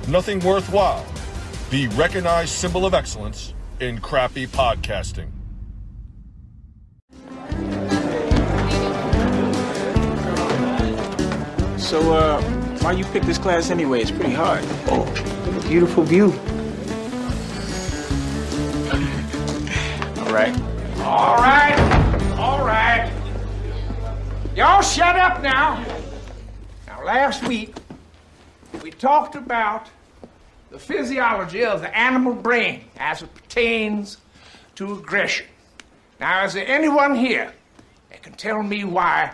nothing worthwhile, the recognized symbol of excellence in crappy podcasting. So, why you pick this class anyway? It's pretty hard. Oh, what a beautiful view. All right. All right. Y'all shut up now. Now, last week, we talked about the physiology of the animal brain as it pertains to aggression. Now, is there anyone here that can tell me why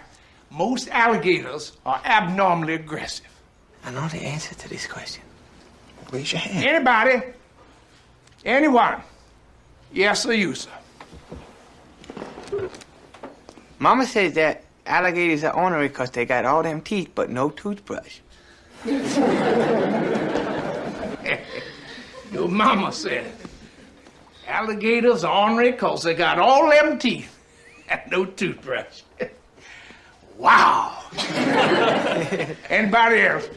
most alligators are abnormally aggressive? I know the answer to this question. Raise your hand. Anybody? Anyone? Yes or you, sir? Mama says that alligators are ornery because they got all them teeth but no toothbrush. Your mama said alligators are ornery because they got all them teeth and no toothbrush. Wow. Anybody else?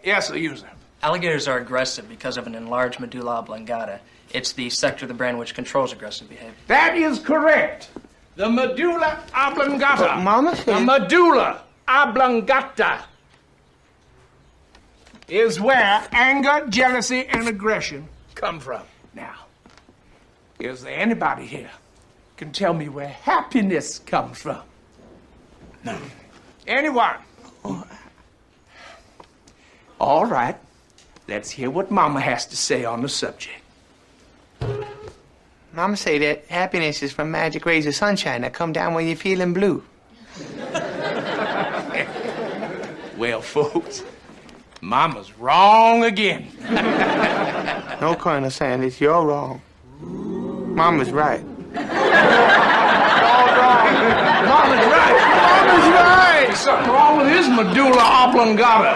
Yes, sir, you, sir. Alligators are aggressive because of an enlarged medulla oblongata. It's the sector of the brain which controls aggressive behavior. That is correct. The medulla oblongata. But Mama said... The medulla oblongata is where anger, jealousy, and aggression come from. Now, is there anybody here can tell me where happiness comes from? No. Anyone? Oh. All right. Let's hear what Mama has to say on the subject. Mama say that happiness is from magic rays of sunshine that come down when you're feeling blue. Well, folks, Mama's wrong again. No, Colonel Sanders, you're wrong. Mama's right. Mama's right. Mama's right. Something wrong with his medulla oblongata.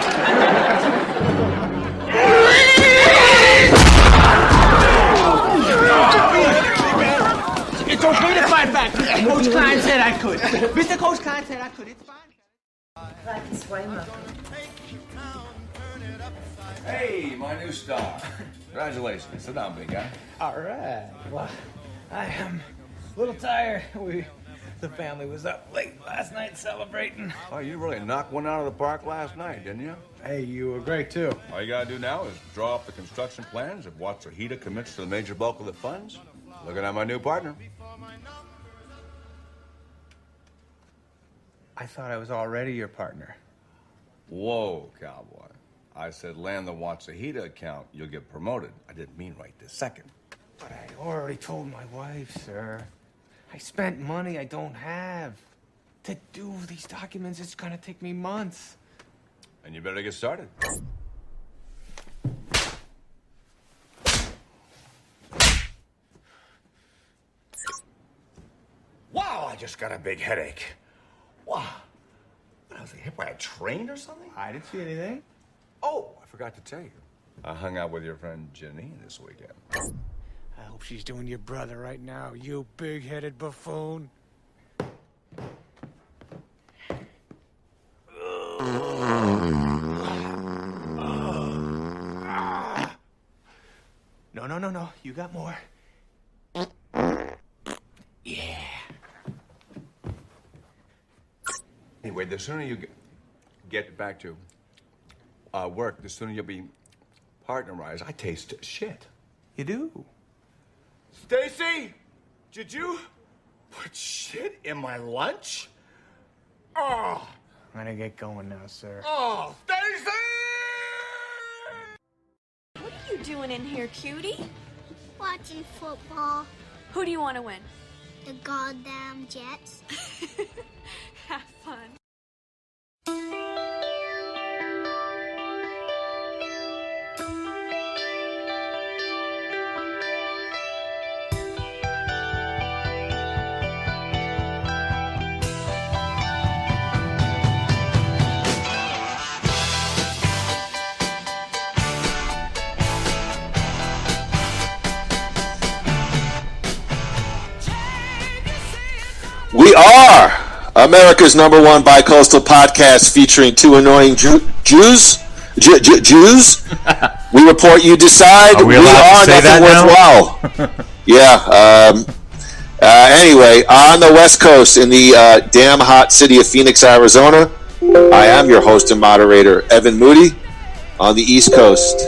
It's okay to fight back. Coach Klein said I could. Mr. Coach Klein said I could. It's fine. Hey, my new star. Congratulations. Sit down, big guy. All right. Well, I am a little tired. The family was up late last night celebrating. Oh, you really knocked one out of the park last night, didn't you? Hey, you were great, too. All you gotta do now is draw up the construction plans if Watsuhita commits to the major bulk of the funds. Looking at my new partner. I thought I was already your partner. Whoa, cowboy. I said land the Watsuhita account, you'll get promoted. I didn't mean right this second. But I already told my wife, sir. I spent money I don't have. To do these documents, it's gonna take me months. And you better get started. Wow, I just got a big headache. Wow. What, I was hit by a train or something? I didn't see anything. Oh, I forgot to tell you. I hung out with your friend Janine this weekend. I hope she's doing your brother right now, you big-headed buffoon. No. You got more. Yeah. Anyway, the sooner you get back to work, the sooner you'll be partnerized. I taste shit. You do? Stacy, did you put shit in my lunch? Oh. I'm gonna get going now, sir. Oh, Stacy! What are you doing in here, cutie? Watching football. Who do you want to win? The goddamn Jets. Have fun. We are America's #1 bicoastal podcast featuring two annoying Jews. Jews. We report, you decide. Are we allowed to say that nothing worthwhile. Yeah. Anyway, on the West Coast, in the damn hot city of Phoenix, Arizona, I am your host and moderator, Evan Moody. On the East Coast,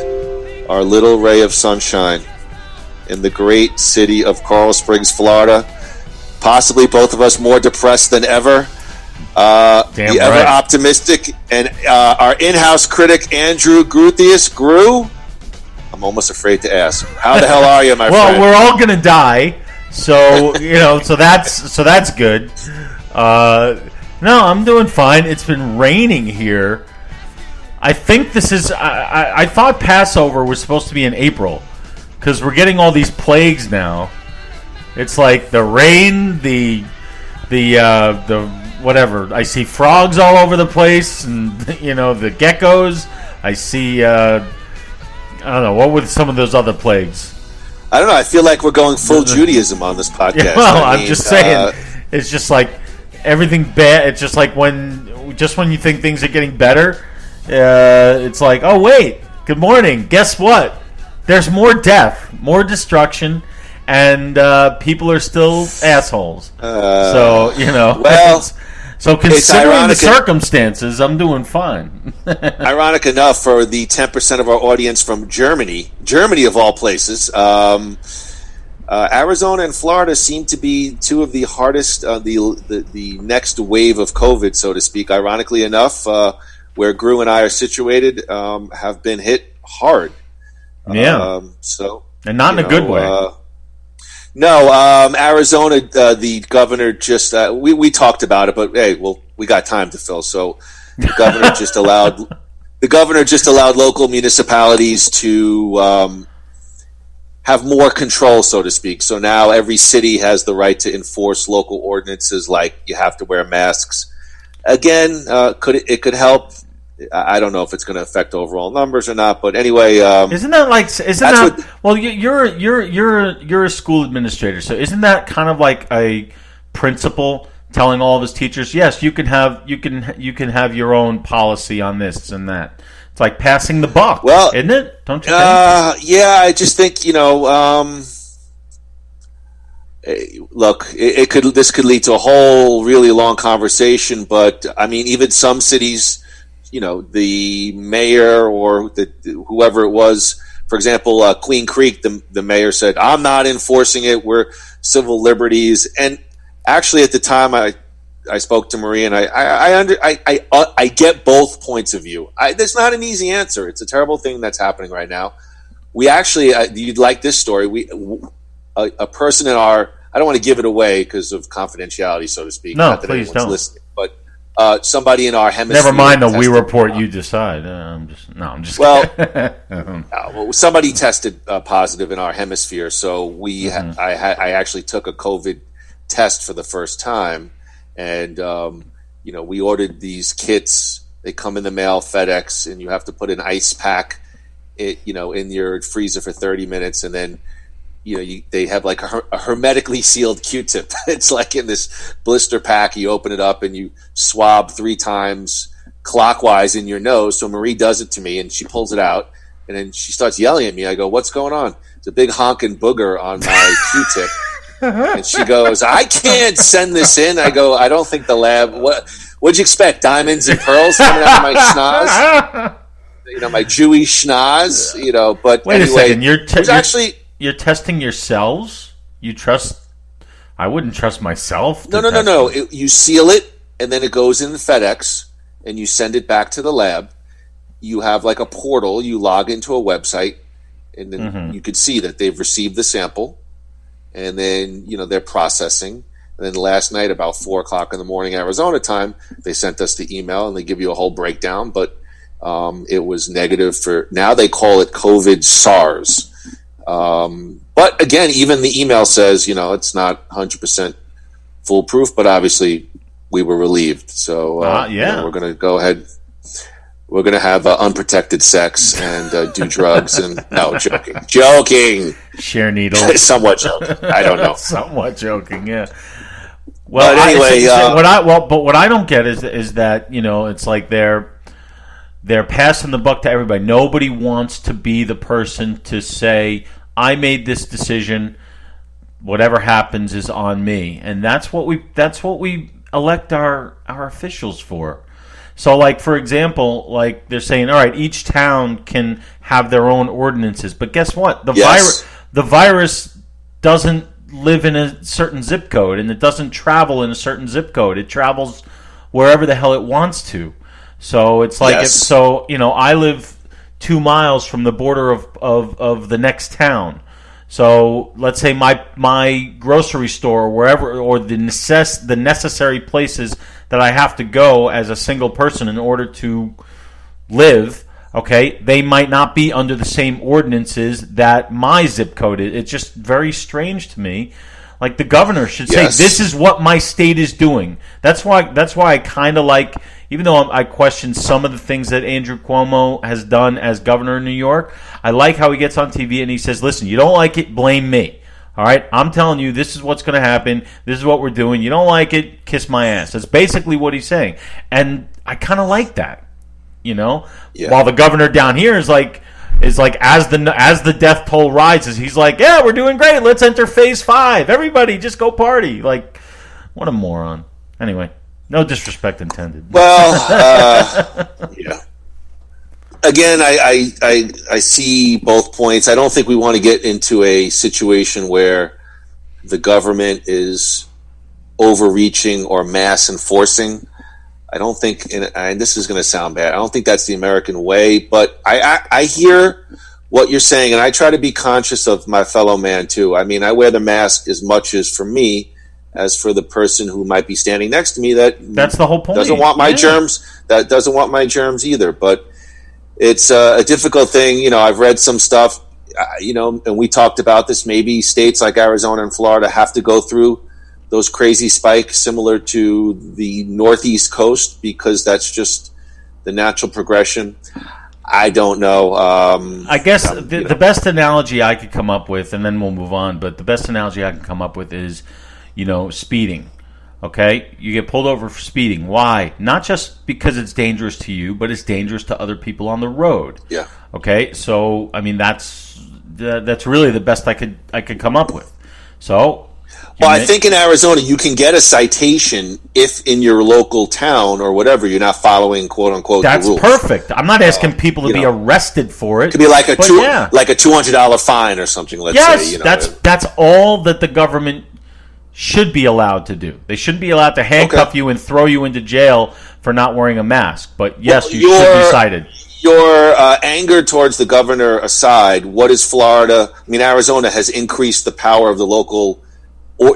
our little ray of sunshine in the great city of Coral Springs, Florida. Possibly both of us more depressed than ever. The ever optimistic and our in-house critic, Andrew Groothius. Groo, I'm almost afraid to ask. How the hell are you, my friend? Well, we're all gonna die, so so that's good. No, I'm doing fine. It's been raining here. I think this is. I thought Passover was supposed to be in April, because we're getting all these plagues now. It's like the rain, the whatever. I see frogs all over the place, and the geckos. I see. I don't know, what were some of those other plagues. I don't know. I feel like we're going full Judaism on this podcast. Yeah, well, I'm just saying. It's just like everything bad. It's just like when you think things are getting better. It's like, oh wait, good morning. Guess what? There's more death, more destruction, and people are still assholes. So well, so considering the circumstances, I'm doing fine. Ironic enough, for the 10% of our audience from Germany of all places, Arizona and Florida seem to be two of the hardest, the next wave of COVID, so to speak. Ironically enough. Where Groo and I are situated, have been hit hard. Yeah. And not in a good way. No, Arizona, the governor just we talked about it, but hey, well, we got time to fill. So the governor just allowed local municipalities to have more control, so to speak. So now every city has the right to enforce local ordinances, like you have to wear masks. Again, it could help. I don't know if it's going to affect overall numbers or not, but anyway, well, you're a school administrator, so isn't that kind of like a principal telling all of his teachers, yes, you can have your own policy on this and that? It's like passing the buck, well, isn't it? Don't you think? Yeah, I just think look, this could lead to a whole really long conversation, but I mean, even some cities, the mayor or whoever it was, for example, Queen Creek, the mayor said, "I'm not enforcing it. We're civil liberties." And actually, at the time, I spoke to Marie, and I get both points of view. There's not an easy answer. It's a terrible thing that's happening right now. We actually, you'd like this story. A person in our, I don't want to give it away because of confidentiality, so to speak. No, not that please don't. Listening, but somebody in our hemisphere. Never mind the we report, you decide. I'm just well, somebody tested positive in our hemisphere, so I actually took a COVID test for the first time, and we ordered these kits. They come in the mail, FedEx, and you have to put an ice pack, in your freezer for 30 minutes, and then they have like a hermetically sealed Q-tip. It's like in this blister pack. You open it up and you swab 3 times clockwise in your nose. So Marie does it to me, and she pulls it out, and then she starts yelling at me. I go, "What's going on?" It's a big honking booger on my Q-tip. And she goes, "I can't send this in." I go, "I don't think the lab. What'd you expect? Diamonds and pearls coming out of my schnoz? My Jewy schnoz. But wait anyway, a second. You're testing yourselves? You trust? I wouldn't trust myself. No. You seal it, and then it goes in the FedEx, and you send it back to the lab. You have like a portal. You log into a website, and then you could see that they've received the sample, and then they're processing. And then last night, about 4:00 in the morning Arizona time, they sent us the email, and they give you a whole breakdown. But it was negative for, now they call it COVID SARS. But again, even the email says, it's not 100% foolproof, but obviously we were relieved. So, we're going to go ahead. We're going to have unprotected sex and do drugs and no, joking. Share needles. Somewhat joking. I don't know. Somewhat joking. Yeah. Well, but anyway, what I don't get is that, it's like they're they're passing the buck to everybody. Nobody wants to be the person to say, I made this decision. Whatever happens is on me. And that's what we elect our officials for. So, like, for example, like they're saying, all right, each town can have their own ordinances. But guess what? The virus doesn't live in a certain zip code, and it doesn't travel in a certain zip code. It travels wherever the hell it wants to. So it's like, I live 2 miles from the border of the next town. So let's say my grocery store or wherever, or the necessary places that I have to go as a single person in order to live, okay, they might not be under the same ordinances that my zip code is. It's just very strange to me. Like, the governor should say, this is what my state is doing. That's why I kind of like, even though I question some of the things that Andrew Cuomo has done as governor in New York, I like how he gets on TV and he says, listen, you don't like it, blame me. All right, I'm telling you, this is what's going to happen. This is what we're doing. You don't like it, kiss my ass. That's basically what he's saying. And I kind of like that, While the governor down here is like as the death toll rises, he's like, yeah, we're doing great. Let's enter phase 5. Everybody just go party. Like, what a moron. Anyway, no disrespect intended. Well, yeah. Again, I see both points. I don't think we want to get into a situation where the government is overreaching or mass enforcing. I don't think, and this is going to sound bad, I don't think that's the American way, but I hear what you're saying, and I try to be conscious of my fellow man, too. I mean, I wear the mask as much as for me as for the person who might be standing next to me that's the whole point. Doesn't want my germs, that doesn't want my germs either, but it's a difficult thing. I've read some stuff, and we talked about this. Maybe states like Arizona and Florida have to go through those crazy spikes similar to the Northeast coast because that's just the natural progression. I don't know. I guess the best analogy I could come up with, and then we'll move on, but the best analogy I can come up with is, speeding. Okay? You get pulled over for speeding. Why? Not just because it's dangerous to you, but it's dangerous to other people on the road. Yeah. Okay? So, I mean, that's really the best I could come up with. So, well, I think in Arizona you can get a citation if in your local town or whatever you're not following "quote unquote" the rules. That's perfect. I'm not asking people to be arrested for it. It could be like a $200 fine or something. Let's say. That's all that the government should be allowed to do. They shouldn't be allowed to handcuff you and throw you into jail for not wearing a mask. But yes, you should be cited. Your anger towards the governor aside, what is Florida? I mean, Arizona has increased the power of the local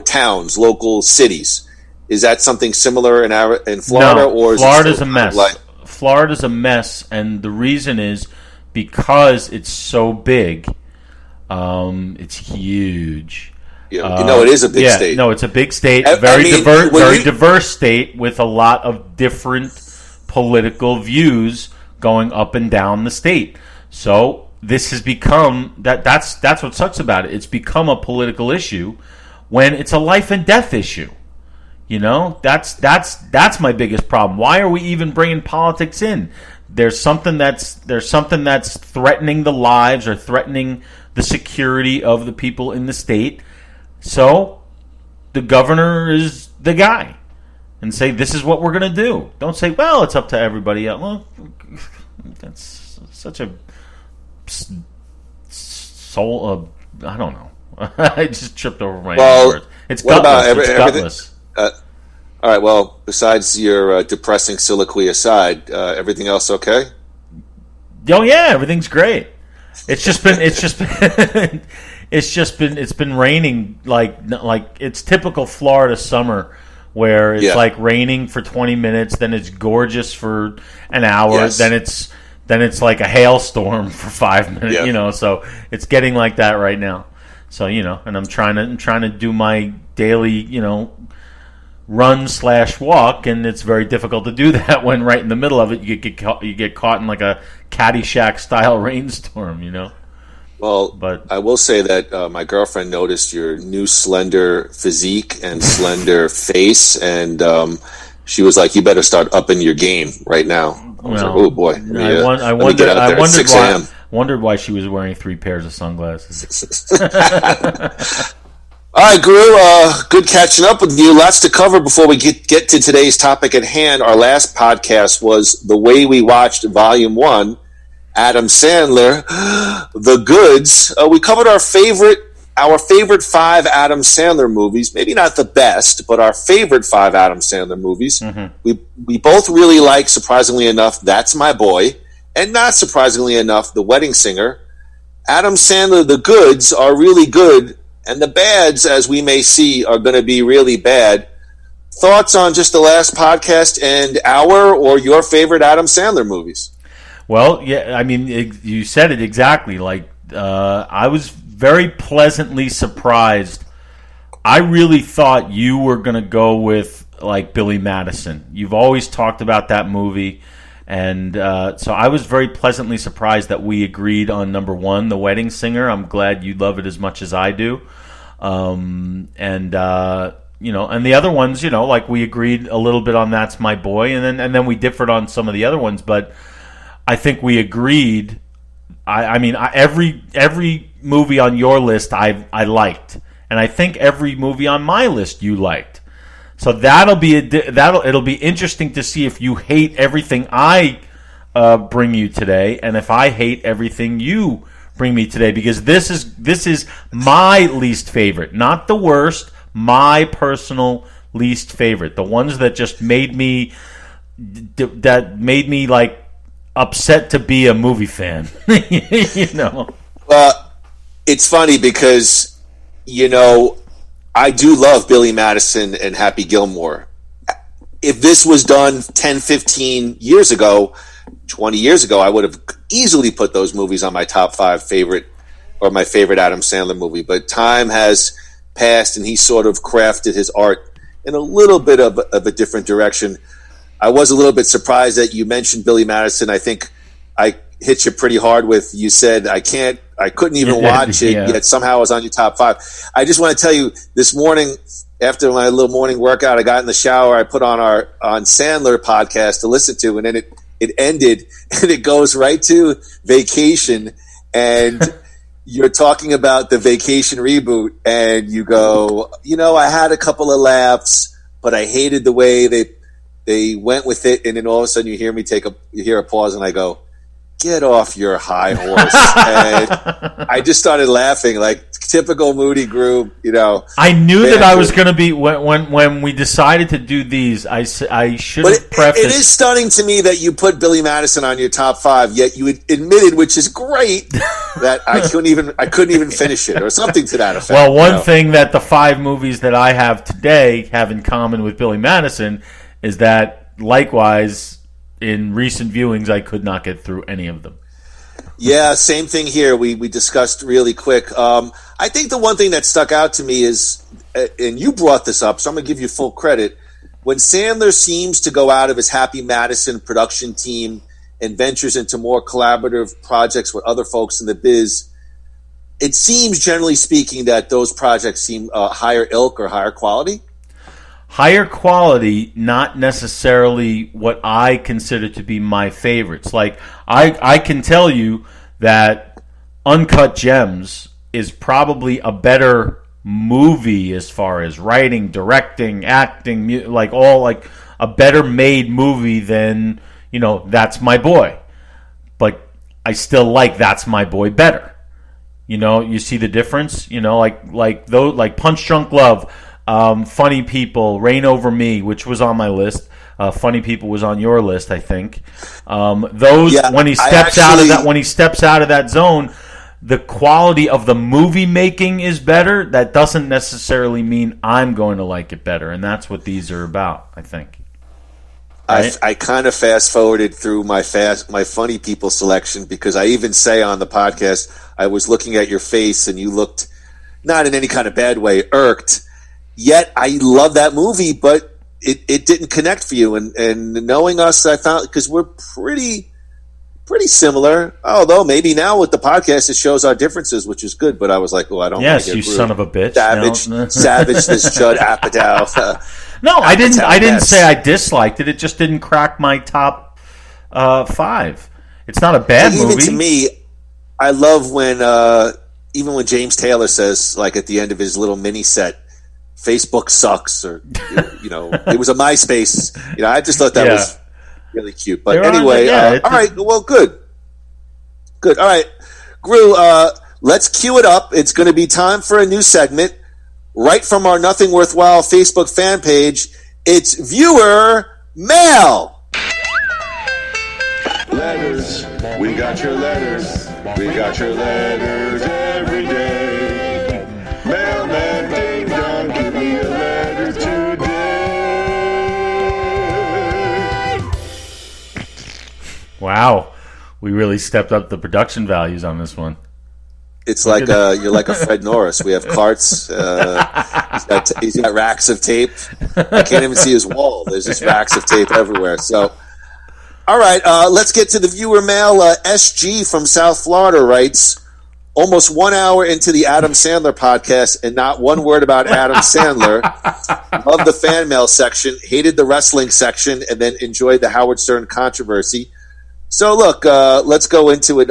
towns, local cities. Is that something similar in Florida? No, or is Florida's a mess. Florida's a mess, and the reason is because it's so big. It's huge. Yeah, it is a big state. No, it's a big state, very diverse state with a lot of different political views going up and down the state. So this has become that's what sucks about it. It's become a political issue when it's a life and death issue. That's my biggest problem. Why are we even bringing politics in? There's something that's threatening the lives or threatening the security of the people in the state. So the governor is the guy, and say this is what we're going to do. Don't say, well, it's up to everybody else. Well, that's such a soul. I don't know. I just tripped over my own words. It's gutless. It's gutless. All right. Well, besides your depressing soliloquy aside, everything else okay? Oh yeah, everything's great. It's been raining like it's typical Florida summer, where it's like raining for 20 minutes, then it's gorgeous for an hour, then it's like a hailstorm for 5 minutes. So it's getting like that right now. So and I'm trying to do my daily run/walk, and it's very difficult to do that when right in the middle of it you get caught in like a Caddyshack style rainstorm. Well, but I will say that my girlfriend noticed your new slender physique and slender face, and she was like, "You better start upping your game right now." I was like, oh boy. I wondered why she was wearing 3 pairs of sunglasses. All right, Groo, good catching up with you. Lots to cover before we get to today's topic at hand. Our last podcast was The Way We Watched Volume 1, Adam Sandler, The Goods. We covered our favorite 5 Adam Sandler movies. Maybe not the best, but our favorite 5 Adam Sandler movies. Mm-hmm. We both really like, surprisingly enough, That's My Boy, and not surprisingly enough, The Wedding Singer. Adam Sandler, The Goods are really good, and the bads, as we may see, are going to be really bad. Thoughts on just the last podcast and our or your favorite Adam Sandler movies? Well, yeah, I mean, you said it exactly. Like, I was very pleasantly surprised. I really thought you were going to go with, like, Billy Madison. You've always talked about that movie. And so I was very pleasantly surprised that we agreed on number 1, The Wedding Singer. I'm glad you love it as much as I do. And the other ones, like we agreed a little bit on That's My Boy, and then we differed on some of the other ones. But I think we agreed. Every movie on your list I liked, and I think every movie on my list you liked. So it'll be interesting to see if you hate everything I bring you today, and if I hate everything you bring me today, because this is my least favorite, not the worst, my personal least favorite. The ones that just made me like upset to be a movie fan. Well, it's funny because I do love Billy Madison and Happy Gilmore. If this was done 10, 15 years ago, 20 years ago, I would have easily put those movies on my top 5 favorite, or my favorite Adam Sandler movie. But time has passed, and he sort of crafted his art in a little bit of a different direction. I was a little bit surprised that you mentioned Billy Madison. I think I hit you pretty hard with, you said I couldn't even watch it, yet somehow it was on your top 5. I just want to tell you, this morning, after my little morning workout, I got in the shower, I put on on Sandler podcast to listen to, and then it ended, and it goes right to Vacation, and you're talking about the Vacation reboot, and you go, I had a couple of laughs, but I hated the way they went with it, and then all of a sudden you hear a pause, and I go, get off your high horse. And I just started laughing, like typical Moody Groo, I knew that I was going to be, when we decided to do these, I should have prefaced. It is stunning to me that you put Billy Madison on your top 5, yet you admitted, which is great, that I couldn't even finish it, or something to that effect. Well, one thing that the 5 movies that I have today have in common with Billy Madison is that, likewise, in recent viewings, I could not get through any of them. Yeah, same thing here. We discussed really quick. I think the one thing that stuck out to me is, and you brought this up, so I'm going to give you full credit, when Sandler seems to go out of his Happy Madison production team and ventures into more collaborative projects with other folks in the biz, it seems, generally speaking, that those projects seem higher ilk or higher quality. Higher quality, not necessarily what I consider to be my favorites. Like, I can tell you that Uncut Gems is probably a better movie as far as writing, directing, acting, like a better made movie than, That's My Boy. But I still like That's My Boy better. You see the difference? Like Punch Drunk Love, Funny People, Reign Over Me, which was on my list. Funny People was on your list, I think. When he steps out of that zone, the quality of the movie making is better. That doesn't necessarily mean I'm going to like it better, and that's what these are about, I think. Right? I kind of fast forwarded through my Funny People selection, because I even say on the podcast, I was looking at your face and you looked, not in any kind of bad way, irked. Yet I love that movie, but it didn't connect for you. And knowing us, I found, because we're pretty similar. Although maybe now with the podcast it shows our differences, which is good. But I was like, I don't. Yes, you son of a bitch. Savage this Judd Apatow. No, I didn't say I disliked it. It just didn't crack my top. 5. It's not a bad movie. Even to me, I love when even when James Taylor says, like at the end of his little mini set, Facebook sucks, or it was a MySpace. I just thought that was really cute. But anyway, all right, well, good. All right, Groo, let's cue it up. It's going to be time for a new segment right from our Nothing Worthwhile Facebook fan page. It's Viewer Mail. Letters, we got your letters. We got your letters every day. Mailman ding dong, give me a letter today. Wow, we really stepped up the production values on this one. It's like you're like a Fred Norris. We have carts. He's got racks of tape. I can't even see his wall. There's just racks of tape everywhere. So, all right, let's get to the viewer mail. SG from South Florida writes, almost 1 hour into the Adam Sandler podcast and not one word about Adam Sandler. Loved the fan mail section, hated the wrestling section, and then enjoyed the Howard Stern controversy. So, look, let's go into it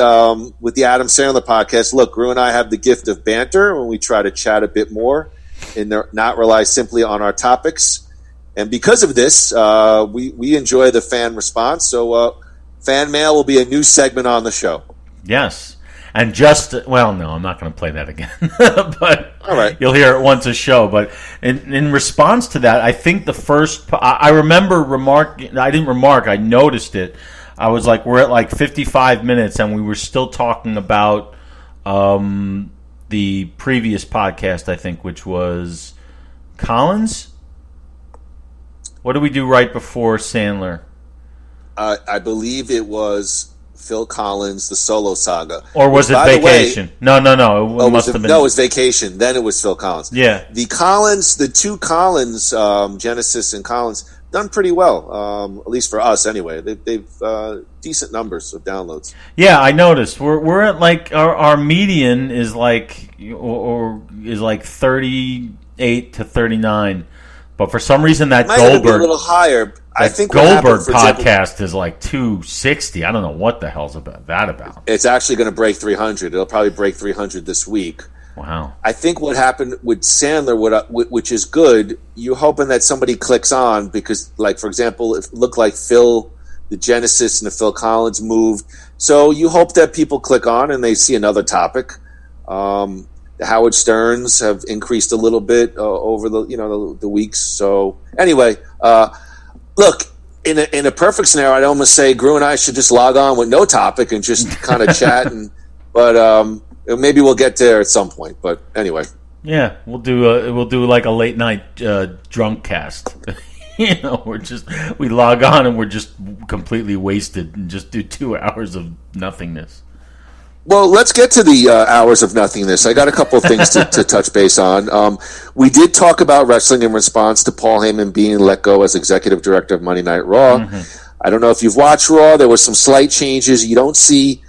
with the Adam Sandler podcast. Look, Groo and I have the gift of banter when we try to chat a bit more and not rely simply on our topics. And because of this, we enjoy the fan response. So, fan mail will be a new segment on the show. Yes. And no, I'm not going to play that again. But all right, you'll hear it once a show. But in response to that, I think the first, I remember I noticed it. I was like, we're at like 55 minutes, and we were still talking about the previous podcast, I think, which was Collins. What did we do right before Sandler? I believe it was Phil Collins, the solo saga. Or was it Vacation? No. It must have been. No, it was Vacation. Then it was Phil Collins. Yeah. The two Collins, Genesis and Collins, done pretty well, at least for us anyway. They've decent numbers of downloads. Yeah, I noticed. We're at like our median is like 38 to 39. But for some reason, that Goldberg be a little higher. I think Goldberg podcast is like 260. I don't know what the hell's that about. It's actually going to break 300. It'll probably break 300 this week. Wow. I think what happened with Sandler, which is good, you're hoping that somebody clicks on because, like, for example, it looked like Phil, the Genesis and the Phil Collins moved. So you hope that people click on and they see another topic. The Howard Sterns have increased a little bit over the weeks. So anyway, look, in a perfect scenario, I'd almost say Groo and I should just log on with no topic and just kind of chat. But maybe we'll get there at some point. But anyway, yeah, we'll do like a late night drunk cast. We log on and we're just completely wasted and just do 2 hours of nothingness. Well, let's get to the hours of nothingness. I got a couple of things to touch base on. We did talk about wrestling in response to Paul Heyman being let go as executive director of Monday Night Raw. Mm-hmm. I don't know if you've watched Raw. There were some slight changes. You didn't see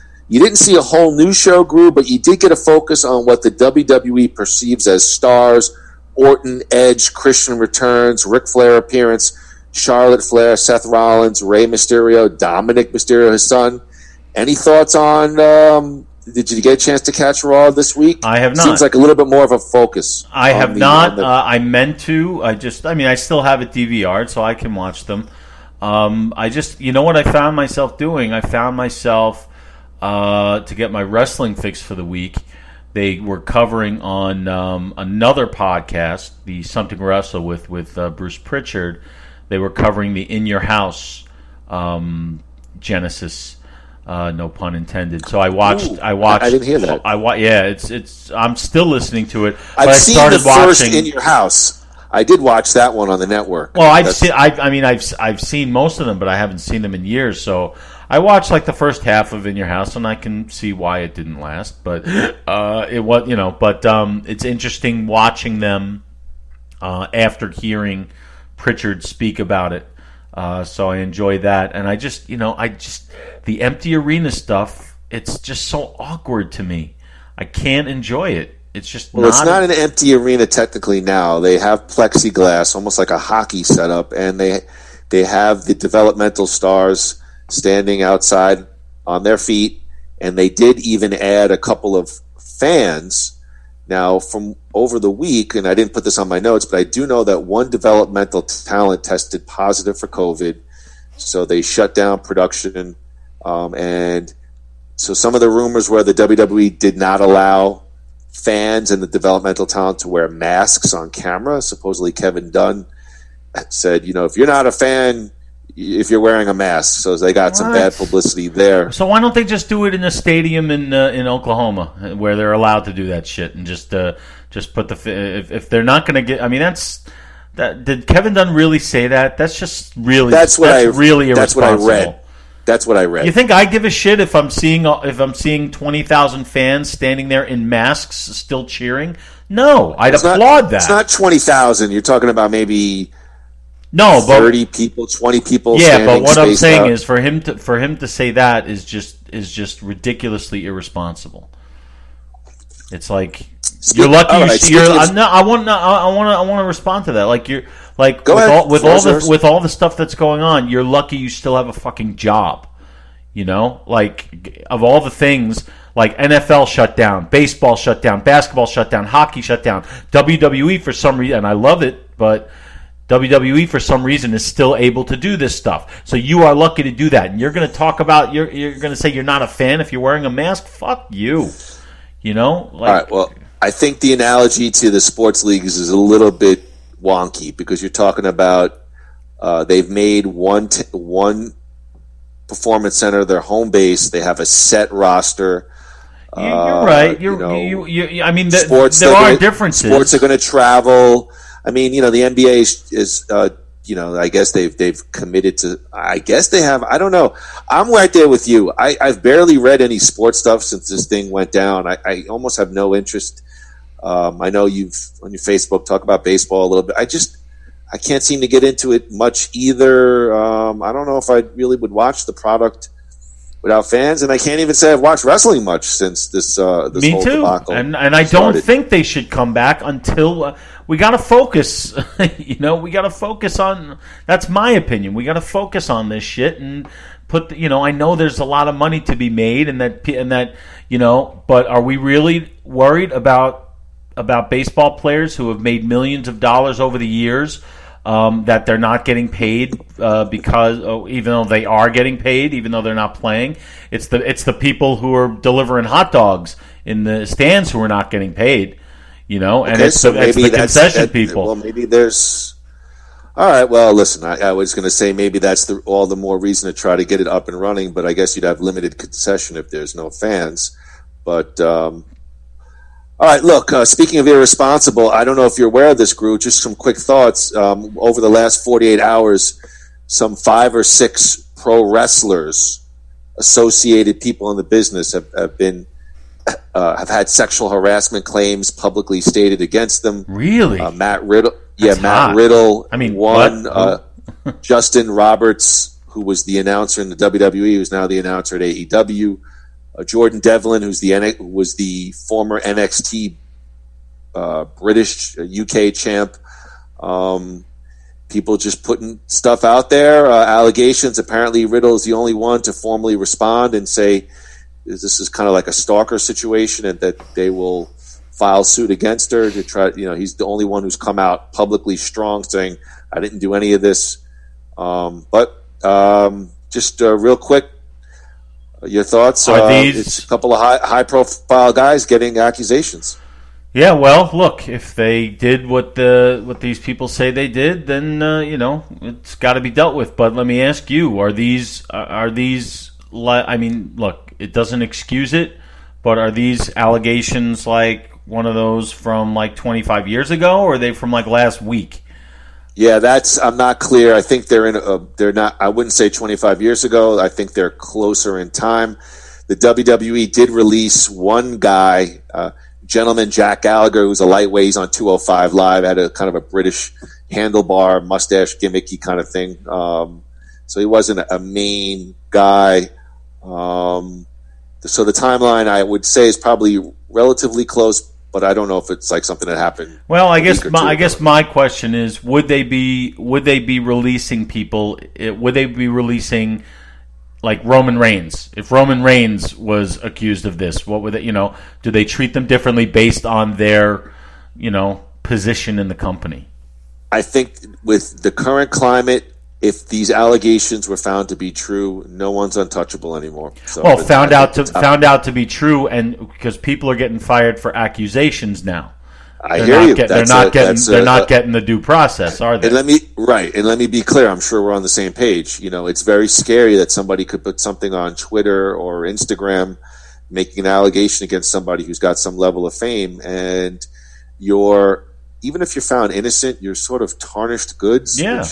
a whole new show, Groo, but you did get a focus on what the WWE perceives as stars: Orton, Edge, Christian returns, Ric Flair appearance, Charlotte Flair, Seth Rollins, Rey Mysterio, Dominic Mysterio, his son. Any thoughts on? Did you get a chance to catch Raw this week? I have not. Seems like a little bit more of a focus. I have not. I meant to. I still have it DVR'd, so I can watch them. What I found myself doing? I found myself to get my wrestling fix for the week. They were covering on another podcast, the Something Wrestle with Bruce Pritchard. They were covering the In Your House Genesis. No pun intended. So I watched. I didn't hear that. It's. I'm still listening to it. I've seen the first In Your House. I did watch that one on the network. Well, I've seen most of them, but I haven't seen them in years. So I watched like the first half of In Your House, and I can see why it didn't last. But it was, But it's interesting watching them after hearing Pritchard speak about it. So I enjoy that, and I just the empty arena stuff. It's just so awkward to me. I can't enjoy it. It's just it's not an empty arena technically now. They have plexiglass, almost like a hockey setup, and they have the developmental stars standing outside on their feet, and they did even add a couple of fans. Now, from over the week, and I didn't put this on my notes, but I do know that one developmental talent tested positive for COVID, so they shut down production. And so some of the rumors were the WWE did not allow fans and the developmental talent to wear masks on camera. Supposedly Kevin Dunn said, if you're not a fan, if you're wearing a mask. So they got some bad publicity there. So why don't they just do it in a stadium in Oklahoma where they're allowed to do that shit and just put if they're not going to get? I mean, did Kevin Dunn really say that? That's just really really irresponsible. That's what I read. That's what I read. You think I give a shit if I'm seeing 20,000 fans standing there in masks still cheering? No, I'd applaud that. It's not 20,000. You're talking about maybe. No, but 30 people, 20 people. Yeah, but what I'm saying is for him to say that is just ridiculously irresponsible. It's like you're lucky. I want to respond to that. Like you're like with all the stuff that's going on, you're lucky you still have a fucking job. Like of all the things, like NFL shut down, baseball shut down, basketball shut down, hockey shut down, WWE for some reason, and I love it, but WWE for some reason is still able to do this stuff. So you are lucky to do that. And you're going to talk about you're going to say you're not a fan if you're wearing a mask? Fuck you. All right, well, I think the analogy to the sports leagues is a little bit wonky because you're talking about they've made one performance center their home base. They have a set roster. You're right. I mean, there are differences. Sports are going to travel. I mean, the NBA is I guess they've committed to. I guess they have. I don't know. I'm right there with you. I've barely read any sports stuff since this thing went down. I almost have no interest. I know you've on your Facebook talk about baseball a little bit. I can't seem to get into it much either. I don't know if I really would watch the product without fans, and I can't even say I've watched wrestling much since this whole debacle. And I don't think they should come back until we got to focus. We got to focus on. That's my opinion. We got to focus on this shit and put. I know there's a lot of money to be made, and that. But are we really worried about baseball players who have made millions of dollars over the years? That they're not getting paid because even though they are getting paid, even though they're not playing, it's the people who are delivering hot dogs in the stands who are not getting paid, and it's the concession people. Well, maybe there's. All right. Well, listen, I was going to say maybe that's all the more reason to try to get it up and running, but I guess you'd have limited concession if there's no fans. But all right, look, speaking of irresponsible, I don't know if you're aware of this, Groo, just some quick thoughts. Over the last 48 hours, some 5 or 6 pro wrestlers, associated people in the business have had sexual harassment claims publicly stated against them. Really? Matt Riddle. That's Matt hot. Riddle. I mean, one. Justin Roberts, who was the announcer in the WWE, who's now the announcer at AEW. Jordan Devlin, who was the former NXT British UK champ. People just putting stuff out there, allegations. Apparently Riddle is the only one to formally respond and say this is kind of like a stalker situation and that they will file suit against her to try. He's the only one who's come out publicly strong saying, I didn't do any of this. But just real quick, your thoughts? It's a couple of high-profile guys getting accusations. Yeah, well, look, if they did what these people say they did, then it's got to be dealt with. But let me ask you: Are these? I mean, look, it doesn't excuse it, but are these allegations like one of those from like 25 years ago, or are they from like last week? Yeah, I'm not clear. I think they're not. I wouldn't say 25 years ago. I think they're closer in time. The WWE did release one guy, gentleman Jack Gallagher, who's a lightweight. He's on 205 Live. Had a kind of a British handlebar mustache gimmicky kind of thing. So he wasn't a main guy. So the timeline, I would say, is probably relatively close. But I don't know if it's like something that happened. Well, I guess my question is: Would they be releasing people? Would they be releasing like Roman Reigns. If Roman Reigns was accused of this, what would it, do they treat them differently based on their, position in the company? I think with the current climate, if these allegations were found to be true, no one's untouchable anymore. So well, found out to be true, and because people are getting fired for accusations now. I hear you. They're not getting the due process, are they? And let me be clear. I'm sure we're on the same page. It's very scary that somebody could put something on Twitter or Instagram, making an allegation against somebody who's got some level of fame, and even if you're found innocent, you're sort of tarnished goods. Yeah.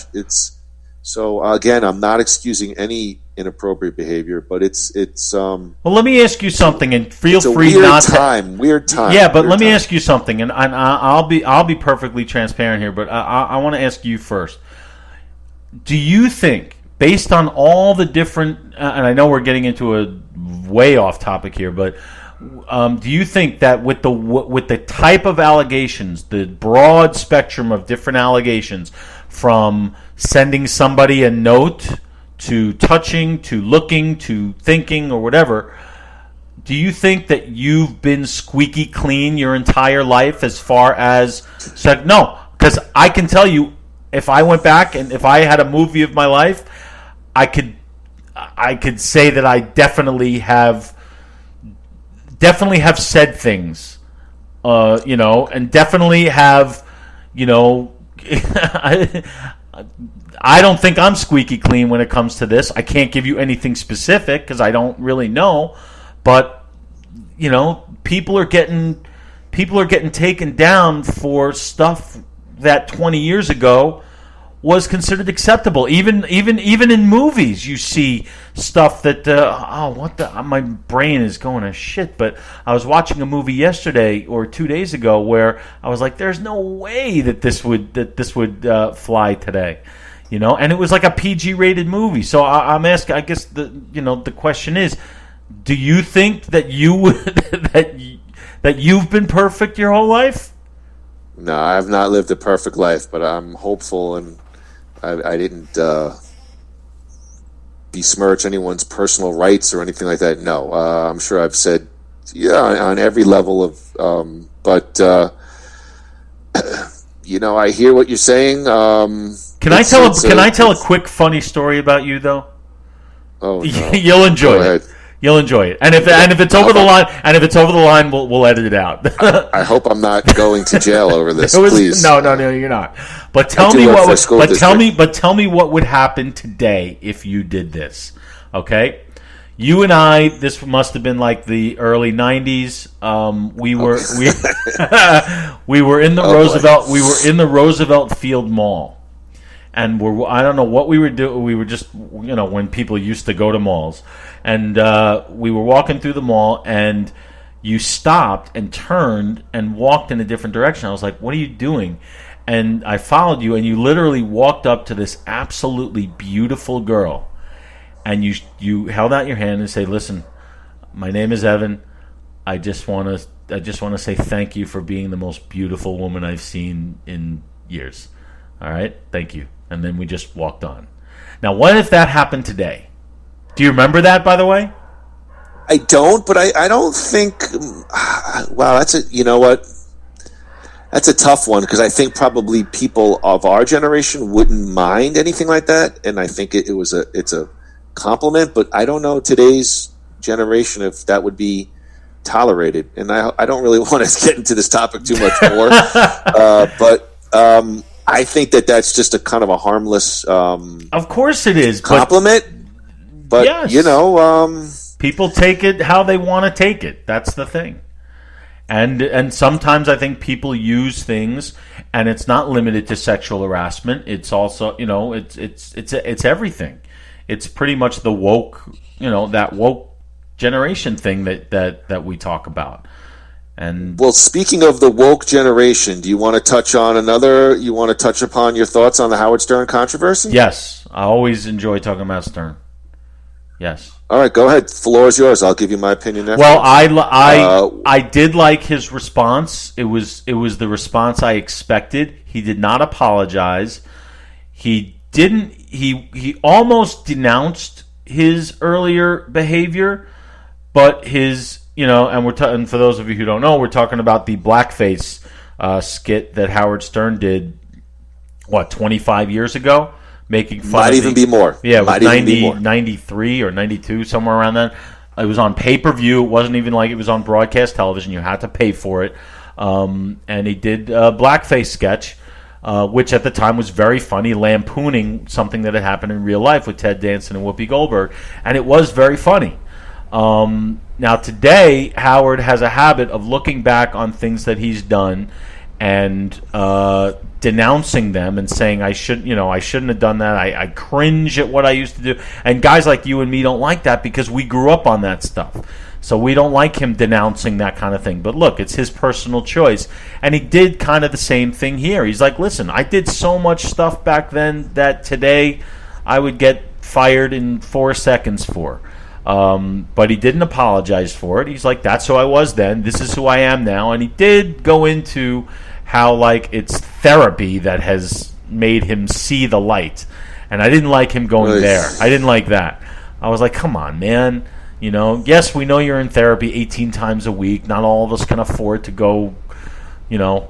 So again, I'm not excusing any inappropriate behavior, but it's. Well, let me ask you something, and feel free weird not time. Weird time. Yeah, but let me ask you something, and I'll be perfectly transparent here, but I want to ask you first. Do you think, based on all the different, and I know we're getting into a way off topic here, but do you think that with the type of allegations, the broad spectrum of different allegations, from sending somebody a note to touching to looking to thinking or whatever, do you think that you've been squeaky clean your entire life as far as no? Because I can tell you, if I went back and if I had a movie of my life, I could say that I definitely have said things, and definitely have, I don't think I'm squeaky clean when it comes to this. I can't give you anything specific because I don't really know, but people are getting taken down for stuff that 20 years ago was considered acceptable. Even in movies, you see stuff that my brain is going to shit. But I was watching a movie yesterday or 2 days ago where I was like, "There's no way that this would fly today," And it was like a PG rated movie. So I'm asking. I guess the question is, do you think that that you've been perfect your whole life? No, I've not lived a perfect life, but I'm hopeful, and I didn't besmirch anyone's personal rights or anything like that. No, I'm sure I've said, on every level of, but I hear what you're saying. Can I tell a quick funny story about you though? Oh, no. You'll enjoy it. You'll enjoy it, and if it's over the line, we'll edit it out. I hope I'm not going to jail over this. Please, no, you're not. But tell me what would happen today if you did this. Okay, you and I. This must have been like the early '90s. We were in the Roosevelt. Boy. We were in the Roosevelt Field Mall. And I don't know what we were doing. We were just, when people used to go to malls. And we were walking through the mall, and you stopped and turned and walked in a different direction. I was like, what are you doing? And I followed you, and you literally walked up to this absolutely beautiful girl. And you held out your hand and say, listen, my name is Evan. I just want to say thank you for being the most beautiful woman I've seen in years. All right? Thank you. And then we just walked on. Now, what if that happened today? Do you remember that, by the way? I don't, but I don't think... Wow, you know what? That's a tough one, because I think probably people of our generation wouldn't mind anything like that, and I think it's a compliment, but I don't know today's generation if that would be tolerated. And I don't really want to get into this topic too much more, but... I think that's just a kind of a harmless. Of course, it is compliment, but yes. People take it how they want to take it. That's the thing, and sometimes I think people use things, and it's not limited to sexual harassment. It's also it's everything. It's pretty much the woke that woke generation thing that we talk about. And well, speaking of the woke generation, do you want to touch on you want to touch upon your thoughts on the Howard Stern controversy? Yes. I always enjoy talking about Stern. Yes. All right, go ahead. The floor is yours. I'll give you my opinion after. Well, I did like his response. It was the response I expected. He did not apologize. He almost denounced his earlier behavior, but his, and for those of you who don't know, we're talking about the blackface skit that Howard Stern did, 25 years ago, making fun Might even be more. Yeah, it was Might even be more. 93 or 92, somewhere around then. It was on pay-per-view. It wasn't even like it was on broadcast television. You had to pay for it. And he did a blackface sketch, which at the time was very funny, lampooning something that had happened in real life with Ted Danson and Whoopi Goldberg. And it was very funny. Now, today, Howard has a habit of looking back on things that he's done and denouncing them and saying, I shouldn't have done that. I cringe at what I used to do. And guys like you and me don't like that because we grew up on that stuff. So we don't like him denouncing that kind of thing. But look, it's his personal choice. And he did kind of the same thing here. He's like, listen, I did so much stuff back then that today I would get fired in 4 seconds for. But he didn't apologize for it. He's like, that's who I was then. This is who I am now. And he did go into how, like, it's therapy that has made him see the light. And I didn't like him going there. I didn't like that. I was like, come on, man. Yes, we know you're in therapy 18 times a week. Not all of us can afford to go,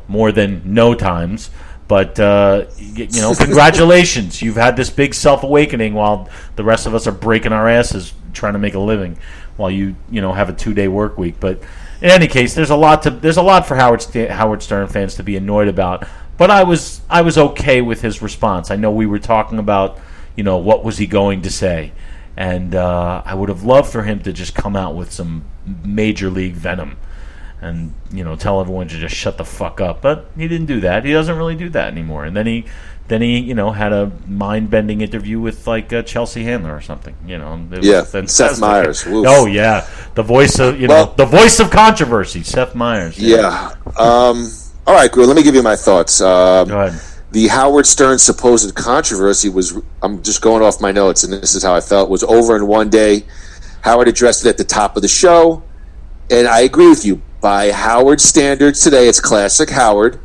more than no times. But, congratulations. You've had this big self-awakening while the rest of us are breaking our asses trying to make a living while you have a 2-day work week. But in any case, there's a lot for Howard Stern fans to be annoyed about. But I was okay with his response. I know we were talking about, what was he going to say. And I would have loved for him to just come out with some major league venom and, tell everyone to just shut the fuck up. But he didn't do that. He doesn't really do that anymore. And then he had a mind-bending interview with, like, Chelsea Handler or something. Seth Meyers. Oof. Oh, yeah. The voice of, the voice of controversy, Seth Meyers. Yeah. All right, Groo, let me give you my thoughts. Go ahead. The Howard Stern supposed controversy was, I'm just going off my notes, and this is how I felt, was over in one day. Howard addressed it at the top of the show, and I agree with you. By Howard standards today, it's classic Howard.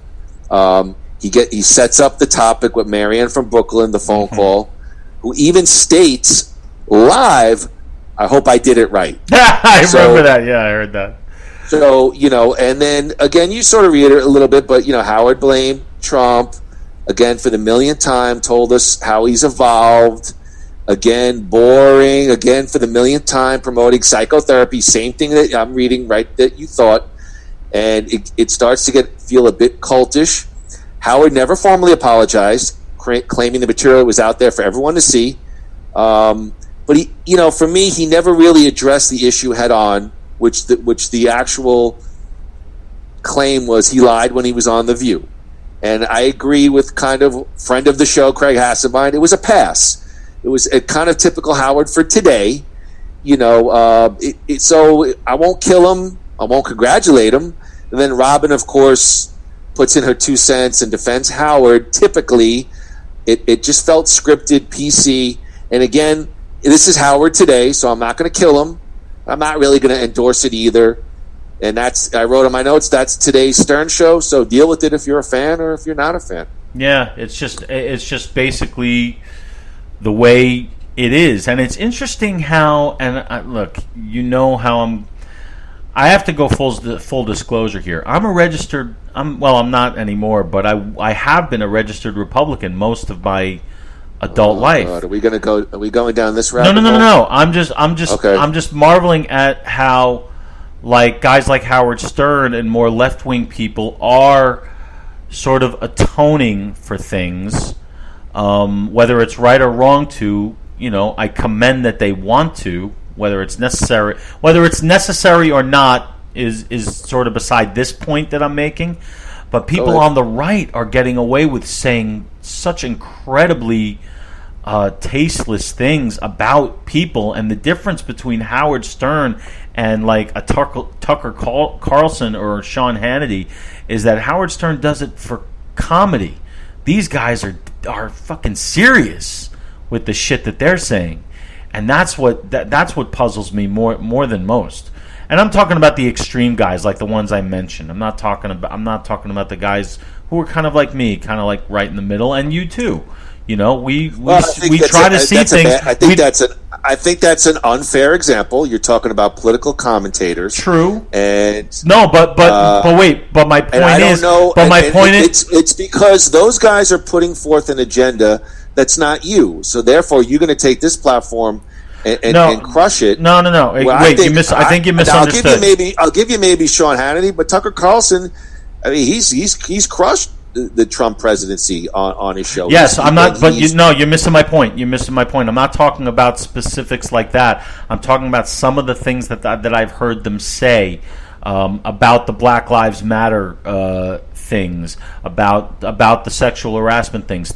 He sets up the topic with Marianne from Brooklyn, the phone call, who even states live, I hope I did it right. I remember that. Yeah, I heard that. So, and then, again, you sort of reiterate a little bit, but, Howard blamed Trump. Again, for the millionth time, told us how he's evolved. Again, boring. Again, for the millionth time, promoting psychotherapy. Same thing that I'm reading, right, that you thought. And it starts to feel a bit cultish. Howard never formally apologized, claiming the material was out there for everyone to see. But he, for me, he never really addressed the issue head on, which the actual claim was he lied when he was on The View. And I agree with kind of friend of the show, Craig Hasselbein. It was a pass. It was a kind of typical Howard for today. So I won't kill him. I won't congratulate him. And then Robin, of course, puts in her 2 cents and defends Howard. Typically, it just felt scripted, PC. And again, this is Howard today, so I'm not going to kill him. I'm not really going to endorse it either. And I wrote on my notes, that's today's Stern show, so deal with it if you're a fan or if you're not a fan. Yeah, it's just basically the way it is. And it's interesting how, look, how I have to go full disclosure here. I'm not anymore, but I have been a registered Republican most of my adult life. God, are we going down this route? No. I'm just marveling at how, like, guys like Howard Stern and more left-wing people are sort of atoning for things, whether it's right or wrong to, I commend that they want to, whether it's necessary or not is sort of beside this point that I'm making. But people on the right are getting away with saying such incredibly tasteless things about people, and the difference between Howard Stern and like a Tucker Carlson or Sean Hannity is that Howard Stern does it for comedy. These guys are fucking serious with the shit that they're saying, and that's what puzzles me more than most. And I'm talking about the extreme guys, like the ones I mentioned. I'm not talking about the guys who are kind of like me, kind of like right in the middle, and you too. We try to see things. I I think that's an unfair example. You're talking about political commentators. True. And no, but wait. But my point I don't is. know, but my point is, it's because those guys are putting forth an agenda that's not you. So therefore, you're going to take this platform and crush it. No. Well, wait, I think you misunderstood. I'll give you maybe Sean Hannity, but Tucker Carlson. I mean, he's crushed the Trump presidency on his show. Yes, I'm not. But you're missing my point. You're missing my point. I'm not talking about specifics like that. I'm talking about some of the things that I've heard them say about the Black Lives Matter things, about the sexual harassment things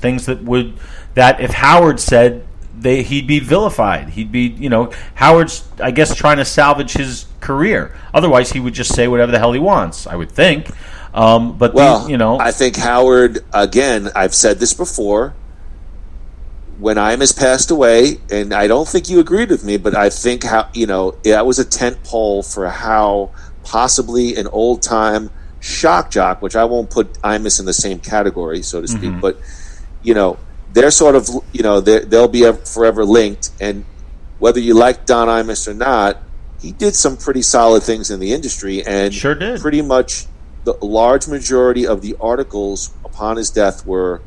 that if Howard said, he'd be vilified. He'd be, Howard's, I guess, trying to salvage his career. Otherwise, he would just say whatever the hell he wants, I would think. I think Howard, again, I've said this before, when Imus passed away, and I don't think you agreed with me, but I think that was a tent pole for how possibly an old-time shock jock, which I won't put Imus in the same category, so to speak, but, they're sort of, they'll be forever linked, and whether you like Don Imus or not, he did some pretty solid things in the industry, and sure did. Pretty much the large majority of the articles upon his death were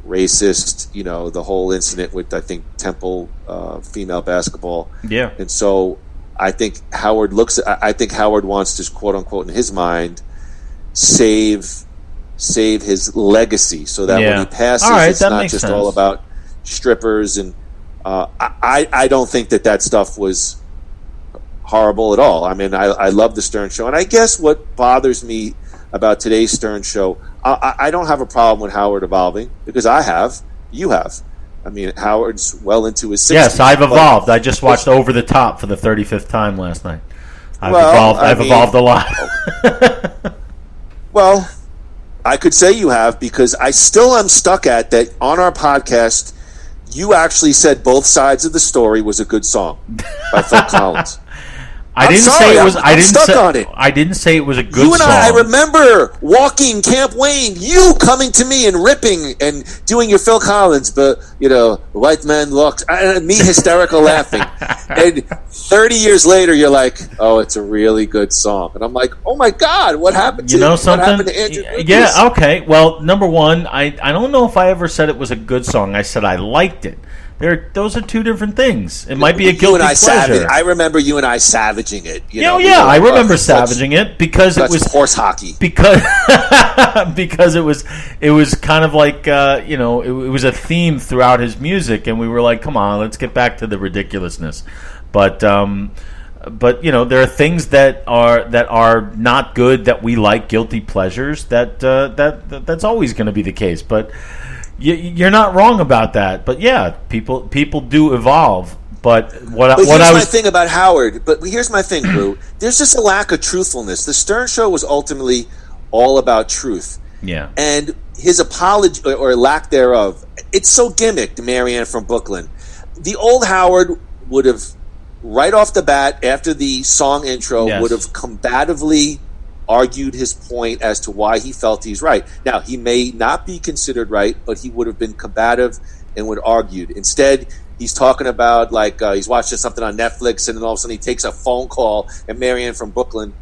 racist, the whole incident with, I think, Temple female basketball. Yeah. And so I think Howard wants to, quote unquote, in his mind, save his legacy so that when he passes, it's not just all about strippers. And I don't think that stuff was horrible at all. I mean, I love the Stern Show. And I guess what bothers me about today's Stern Show, I don't have a problem with Howard evolving, because you have. I mean, Howard's well into his 60s. Yes, I've evolved. I just watched Over the Top for the 35th time last night. I've evolved a lot. Well, I could say you have, because I still am stuck at that on our podcast. You actually said Both Sides of the Story was a good song by Phil Collins. I didn't say it was a good song. You and song. I remember walking Camp Wayne, you coming to me and ripping and doing your Phil Collins, but, the white man looks, and me hysterical laughing. And 30 years later, you're like, oh, it's a really good song. And I'm like, oh my God, what happened to something? What happened to Andrew Lucas? Yeah, okay. Well, number one, I don't know if I ever said it was a good song. I said I liked it. Those are two different things. It might be a guilty pleasure. I remember you and I savaging it. I remember savaging it because it was horse hockey. Because it was kind of like it was a theme throughout his music, and we were like, come on, let's get back to the ridiculousness. But there are things that are not good that we like, guilty pleasures. That's always going to be the case, but. You're not wrong about that, but yeah, people do evolve. But here's my thing about Howard. But here's my thing, Groo. There's just a lack of truthfulness. The Stern Show was ultimately all about truth. Yeah. And his apology or lack thereof, it's so gimmicked. Marianne from Brooklyn. The old Howard would have, right off the bat, after the song intro, would have combatively argued his point as to why he felt he's right. Now, he may not be considered right, but he would have been combative and would have argued. Instead, he's talking about, he's watching something on Netflix, and then all of a sudden he takes a phone call, and Marianne from Brooklyn,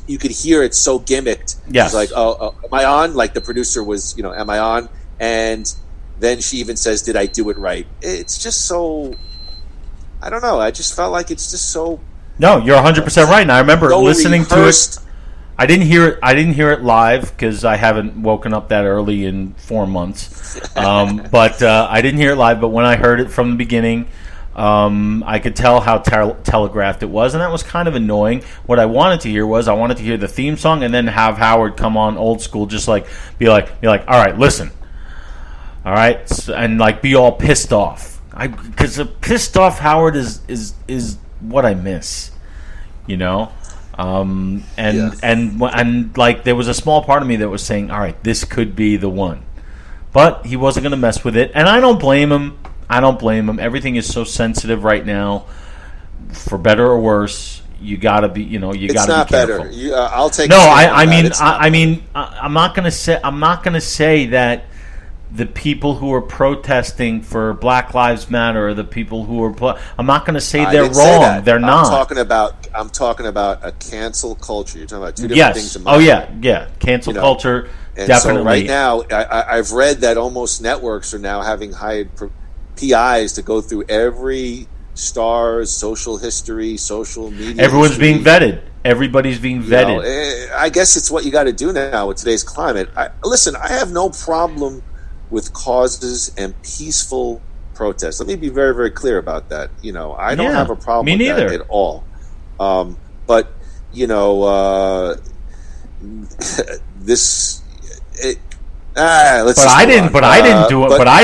you could hear it's so gimmicked. Yes. She's like, oh, am I on? Like the producer was, am I on? And then she even says, did I do it right? It's just so, I don't know. I just felt like it's just so... No, you're 100% right. And I remember listening to it. I didn't hear it live because I haven't woken up that early in 4 months. But I didn't hear it live. But when I heard it from the beginning, I could tell how telegraphed it was, and that was kind of annoying. What I wanted to hear was the theme song, and then have Howard come on old school, just be like, all right, listen, all right, and be all pissed off. Because a pissed off Howard is what I miss, And there was a small part of me that was saying, all right, this could be the one. But he wasn't going to mess with it. And I don't blame him. Everything is so sensitive right now, for better or worse. You got to be, you got to be careful. It's not better. I'll take. No, I'm not going to say that the people who are protesting for Black Lives Matter, or the people who are. I'm not going to say they're wrong. They're not. I'm talking about a cancel culture. You're talking about two different things. Oh yeah. Cancel culture. And definitely. So right now, I've read that almost networks are now having hired PIs to go through every star's social history, social media. Everyone's being vetted. Everybody's being vetted. I guess it's what you got to do now with today's climate. Listen, I have no problem with causes and peaceful protests. Let me be very, very clear about that. I don't have a problem with that at all. But this. I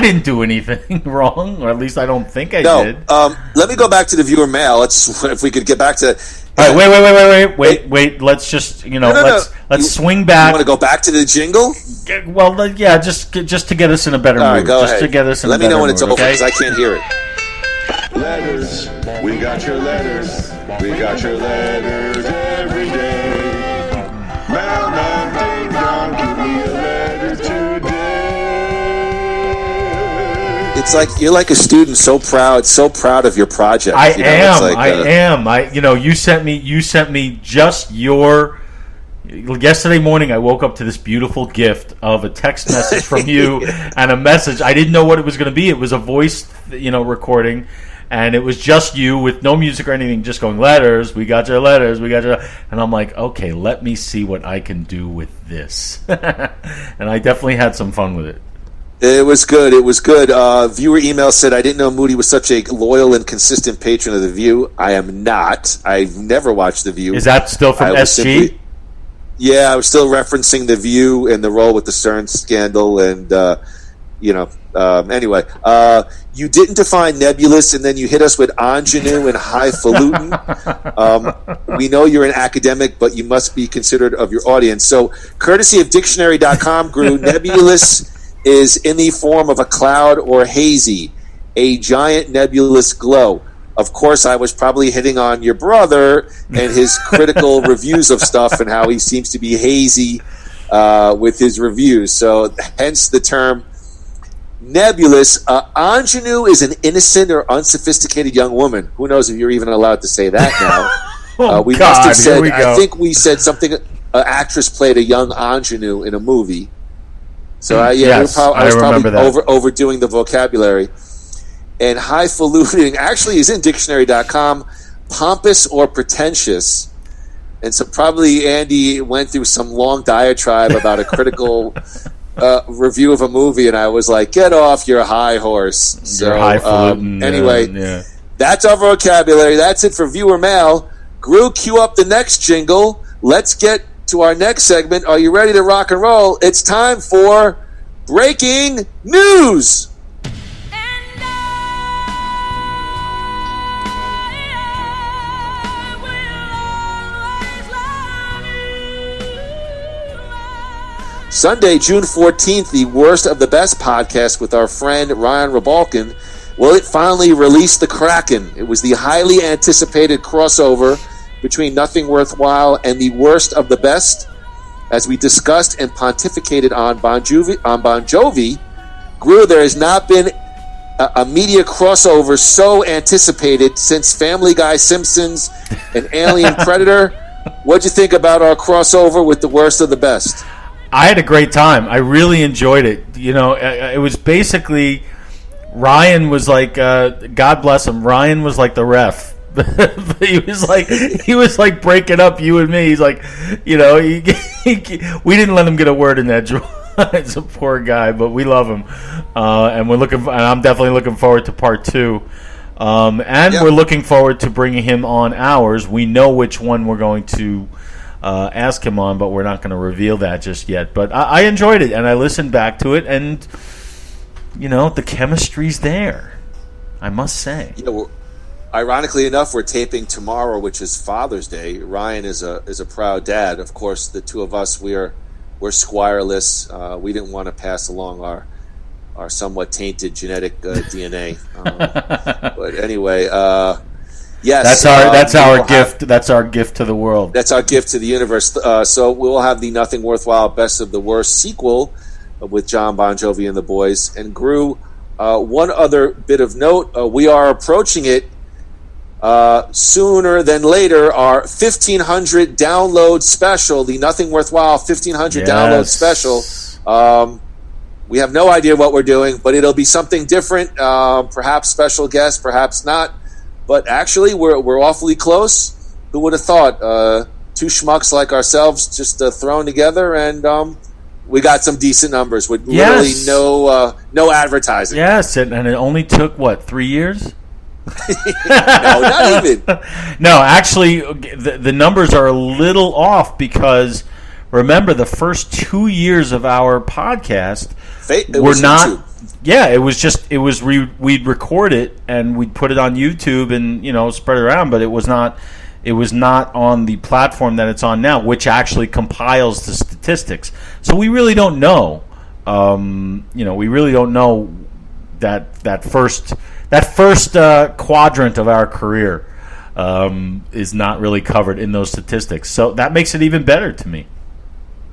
didn't do anything wrong, or at least I don't think I did. Let me go back to the viewer mail. If we could get back to. All right, wait. Let's just let's swing back. You want to go back to the jingle? Well, yeah, just to get us in a better mood. All right, go ahead. To get us in Let a better mood. Let me know when it's over, because I can't hear it. Letters, we got your letters. We got your letters every day. Mailman, ding dong, give me a letter today. It's like you're like a student, so proud of your project. I am. You sent me just your. Yesterday morning, I woke up to this beautiful gift of a text message from you and a message. I didn't know what it was going to be. It was a voice, recording, and it was just you with no music or anything, just going, letters, we got your letters, we got your... And I'm like, okay, let me see what I can do with this. And I definitely had some fun with it. It was good. Viewer email said, I didn't know Moody was such a loyal and consistent patron of The View. I am not. I've never watched The View. Is that still from SG? Yeah, I was still referencing The View and the role with the Stern scandal, and anyway, you didn't define nebulous, and then you hit us with ingenue and highfalutin. We know you're an academic, but you must be considerate of your audience. So, courtesy of dictionary.com, Groo, nebulous is in the form of a cloud or hazy, a giant nebulous glow. Of course, I was probably hitting on your brother and his critical reviews of stuff and how he seems to be hazy with his reviews. So, hence the term nebulous. Ingenue is an innocent or unsophisticated young woman. Who knows if you're even allowed to say that now? Must have said. I think we said something. An actress played a young ingenue in a movie. So I was probably overdoing the vocabulary. And highfalutin actually is in dictionary.com, pompous or pretentious. And so probably Andy went through some long diatribe about a critical review of a movie, and I was like, get off your high horse. So anyway, that's our vocabulary. That's it for viewer mail. Groo, cue up the next jingle. Let's get to our next segment. Are you ready to rock and roll? It's time for Breaking News. Sunday, June 14th, the Worst of the Best podcast with our friend Ryan Rebalkin. Well, it finally released the Kraken. It was the highly anticipated crossover between Nothing Worthwhile and the Worst of the Best. As we discussed and pontificated on Bon Jovi, Groo, there has not been a media crossover so anticipated since Family Guy, Simpsons, and Alien Predator. What'd you think about our crossover with the Worst of the Best? I had a great time. I really enjoyed it. It was basically Ryan was like, God bless him. Ryan was like the ref. he was like breaking up you and me. He's like, we didn't let him get a word in that draw. He's a poor guy, but we love him, and I'm definitely looking forward to part 2. We're looking forward to bringing him on ours. We know which one we're going to ask him on, but we're not going to reveal that just yet. But I enjoyed it, and I listened back to it, and the chemistry's there, I must say. Ironically enough, we're taping tomorrow, which is Father's Day. Ryan is a proud dad. Of course, the two of us, we're squireless. We didn't want to pass along our somewhat tainted genetic DNA. But anyway. Yes, that's our gift. That's our gift to the world. That's our gift to the universe. So we'll have the Nothing Worthwhile Best of the Worst sequel with John Bon Jovi and the boys. And Groo, one other bit of note, we are approaching it sooner than later, our 1,500 download special, the Nothing Worthwhile 1,500 download special. We have no idea what we're doing, but it'll be something different, perhaps special guest, perhaps not. But actually, we're awfully close. Who would have thought? Two schmucks like ourselves just thrown together, and we got some decent numbers with literally no advertising. Yes, and it only took, 3 years? No, not even. No, actually, the numbers are a little off because, remember, the first 2 years of our podcast were not... YouTube. Yeah, it was we'd record it and we'd put it on YouTube and, spread it around, but it was not on the platform that it's on now, which actually compiles the statistics. So we really don't know. We really don't know that first quadrant of our career is not really covered in those statistics. So that makes it even better to me.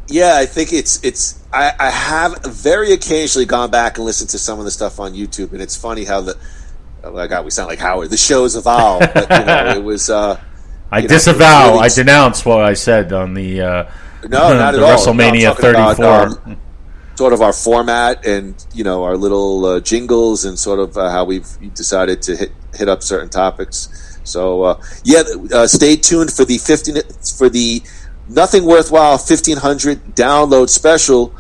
Yeah, I think it's. I have very occasionally gone back and listened to some of the stuff on YouTube, and it's funny how we sound like Howard. The show's evolved, but it was. I disavow. I denounce what I said on the no, not at all. WrestleMania 34. About, sort of our format and our little jingles and sort of how we've decided to hit up certain topics. So stay tuned for the Nothing Worthwhile 1,500 download special.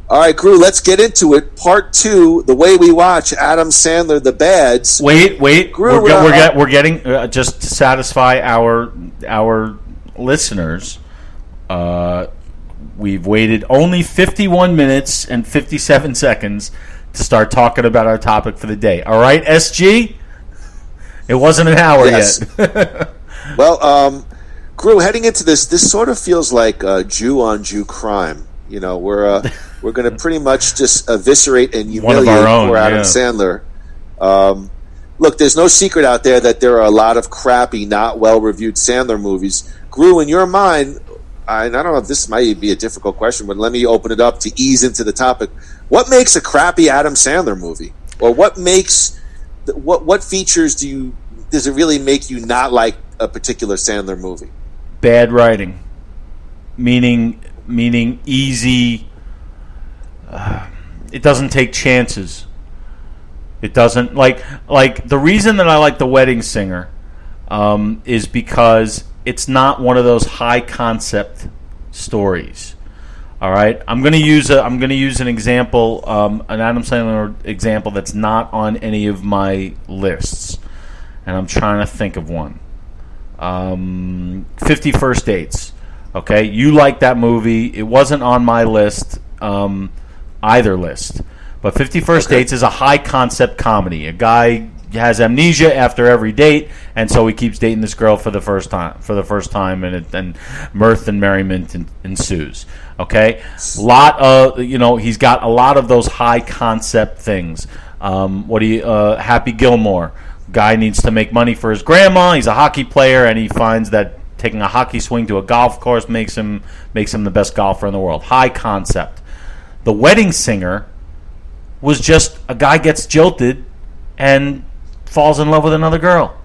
All right, Groo, let's get into it. Part 2, the way we watch Adam Sandler, The Bads. Wait, Groo, we're getting just to satisfy our listeners. We've waited only 51 minutes and 57 seconds to start talking about our topic for the day. All right, SG? It wasn't an hour yet. Well, Groo, heading into this sort of feels like Jew on Jew crime. We're going to pretty much just eviscerate and humiliate poor Adam Sandler. Look, there's no secret out there that there are a lot of crappy, not well-reviewed Sandler movies. Groo, in your mind, I don't know if this might be a difficult question, but let me open it up to ease into the topic. What makes a crappy Adam Sandler movie? Or what makes what features does it really make you not like a particular Sandler movie? Bad writing, meaning easy. It doesn't take chances. It doesn't like the reason that I like The Wedding Singer is because it's not one of those high concept stories. All right, I'm going to use an example, an Adam Sandler example that's not on any of my lists, and I'm trying to think of one. 50 First Dates. Okay, you like that movie. It wasn't on my list, either list. But 50 First Dates is a high concept comedy. A guy has amnesia after every date, and so he keeps dating this girl for the first time, and mirth and merriment ensues. Okay, he's got a lot of those high concept things. Happy Gilmore. Guy needs to make money for his grandma. He's a hockey player, and he finds that taking a hockey swing to a golf course makes him the best golfer in the world. High concept. The Wedding Singer was just a guy gets jilted and falls in love with another girl,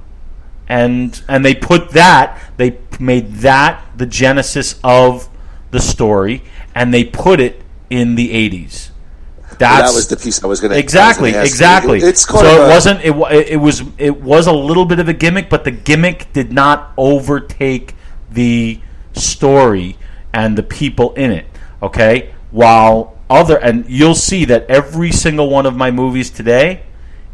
and they made that the genesis of the story, and they put it in the 80s. That was the piece I was going to exactly. It was a little bit of a gimmick, but the gimmick did not overtake the story and the people in it. Okay, and you'll see that every single one of my movies today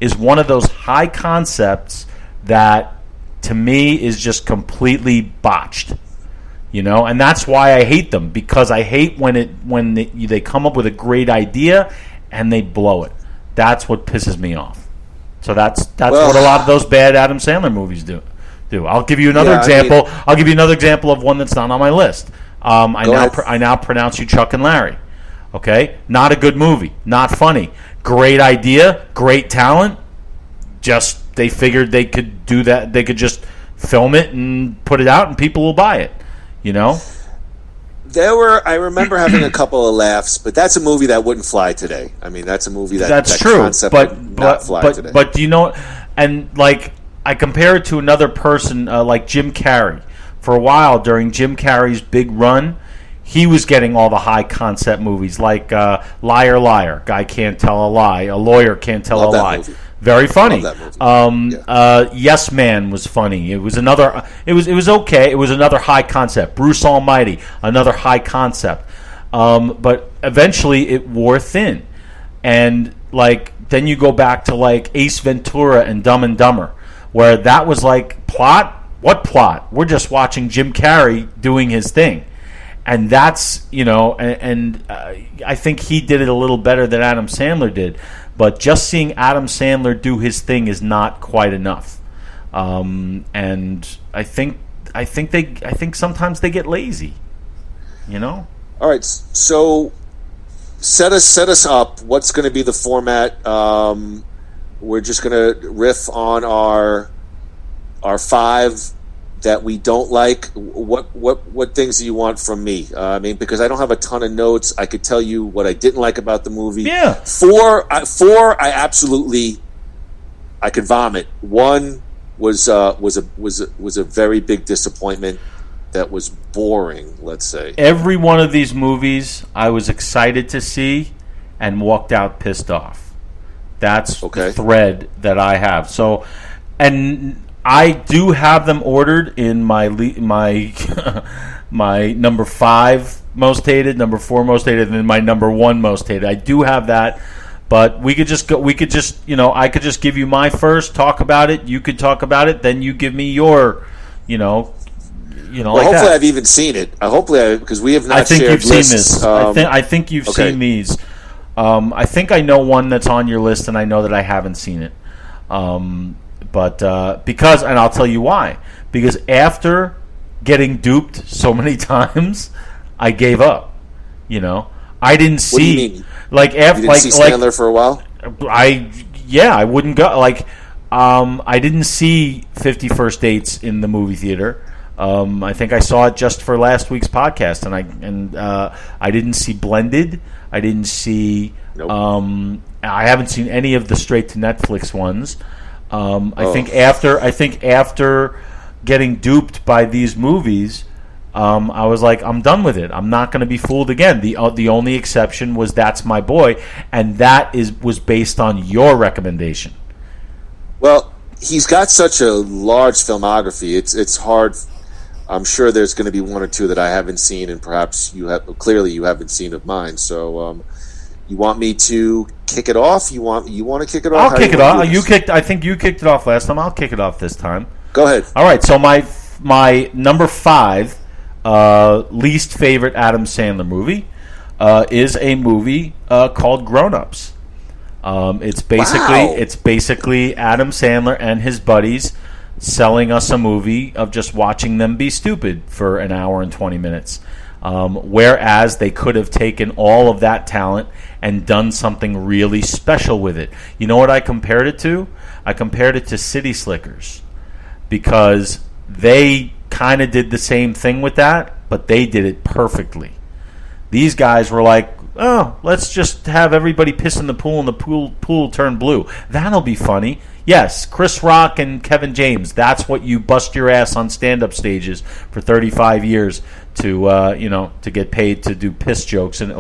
is one of those high concepts that to me is just completely botched. And that's why I hate them, because I hate when they come up with a great idea and they blow it. That's what pisses me off. So that's what a lot of those bad Adam Sandler movies do. I'll give you another example. I'll give you another example of one that's not on my list. I now pronounce you Chuck and Larry. Okay, not a good movie, not funny. Great idea, great talent. Just they figured they could do that. They could just film it and put it out, and people will buy it. I remember having a couple of laughs, but that's a movie that wouldn't fly today. I mean, that's a movie that true. Concept would not fly today. But do you know, and like I compare it to another person like Jim Carrey. For a while during Jim Carrey's big run, he was getting all the high concept movies like Liar Liar, Guy Can't Tell a Lie, A Lawyer Can't Tell a Lie. Movie. Very funny. Yes Man was funny. It was another. It was okay. It was another high concept. Bruce Almighty, another high concept. But eventually it wore thin, and like then you go back to like Ace Ventura and Dumb and Dumber, where that was like plot. What plot? We're just watching Jim Carrey doing his thing, and that's and I think he did it a little better than Adam Sandler did. But just seeing Adam Sandler do his thing is not quite enough, and I think sometimes they get lazy, All right, so set us up. What's going to be the format? We're just going to riff on our 5 that we don't like. What things do you want from me? I mean, because I don't have a ton of notes. I could tell you what I didn't like about the movie. Yeah. 4, I could vomit. 1 was a very big disappointment. That was boring. Let's say every one of these movies I was excited to see and walked out pissed off. That's the thread that I have. So, and I do have them ordered in my my number 5 most hated, number 4 most hated, and then my number 1 most hated. I do have that, but we could just go. We could just I could just give you my first, talk about it. You could talk about it, then you give me your, Well, like hopefully that. I've even seen it. Because we have not. I think shared you've seen lists. this. I think you've seen these. I think I know one that's on your list, and I know that I haven't seen it. But because, and I'll tell you why. Because after getting duped so many times, I gave up. I didn't see. What do you mean? Like after, you didn't see Sandler for a while. I wouldn't go. Like I didn't see 50 First Dates in the movie theater. I think I saw it just for last week's podcast, and I didn't see Blended. I didn't see. Nope. I haven't seen any of the straight to Netflix ones. I think after getting duped by these movies, I was like, I'm done with it. I'm not going to be fooled again. The only exception was That's My Boy, and that was based on your recommendation. Well, he's got such a large filmography. It's hard. I'm sure there's going to be 1 or 2 that I haven't seen, and perhaps you haven't seen of mine. So, you want me to kick it off? You want to kick it off? I'll kick it off. I think you kicked it off last time. I'll kick it off this time. Go ahead. All right. So my number 5 least favorite Adam Sandler movie is a movie called Grown Ups. It's basically Adam Sandler and his buddies selling us a movie of just watching them be stupid for an hour and 20 minutes. Whereas they could have taken all of that talent and done something really special with it. You know what I compared it to? I compared it to City Slickers, because they kind of did the same thing with that, but they did it perfectly. These guys were like, oh, let's just have everybody piss in the pool and the pool turn blue. That'll be funny. Yes, Chris Rock and Kevin James. That's what you bust your ass on stand-up stages for 35 years to get paid to do piss jokes, and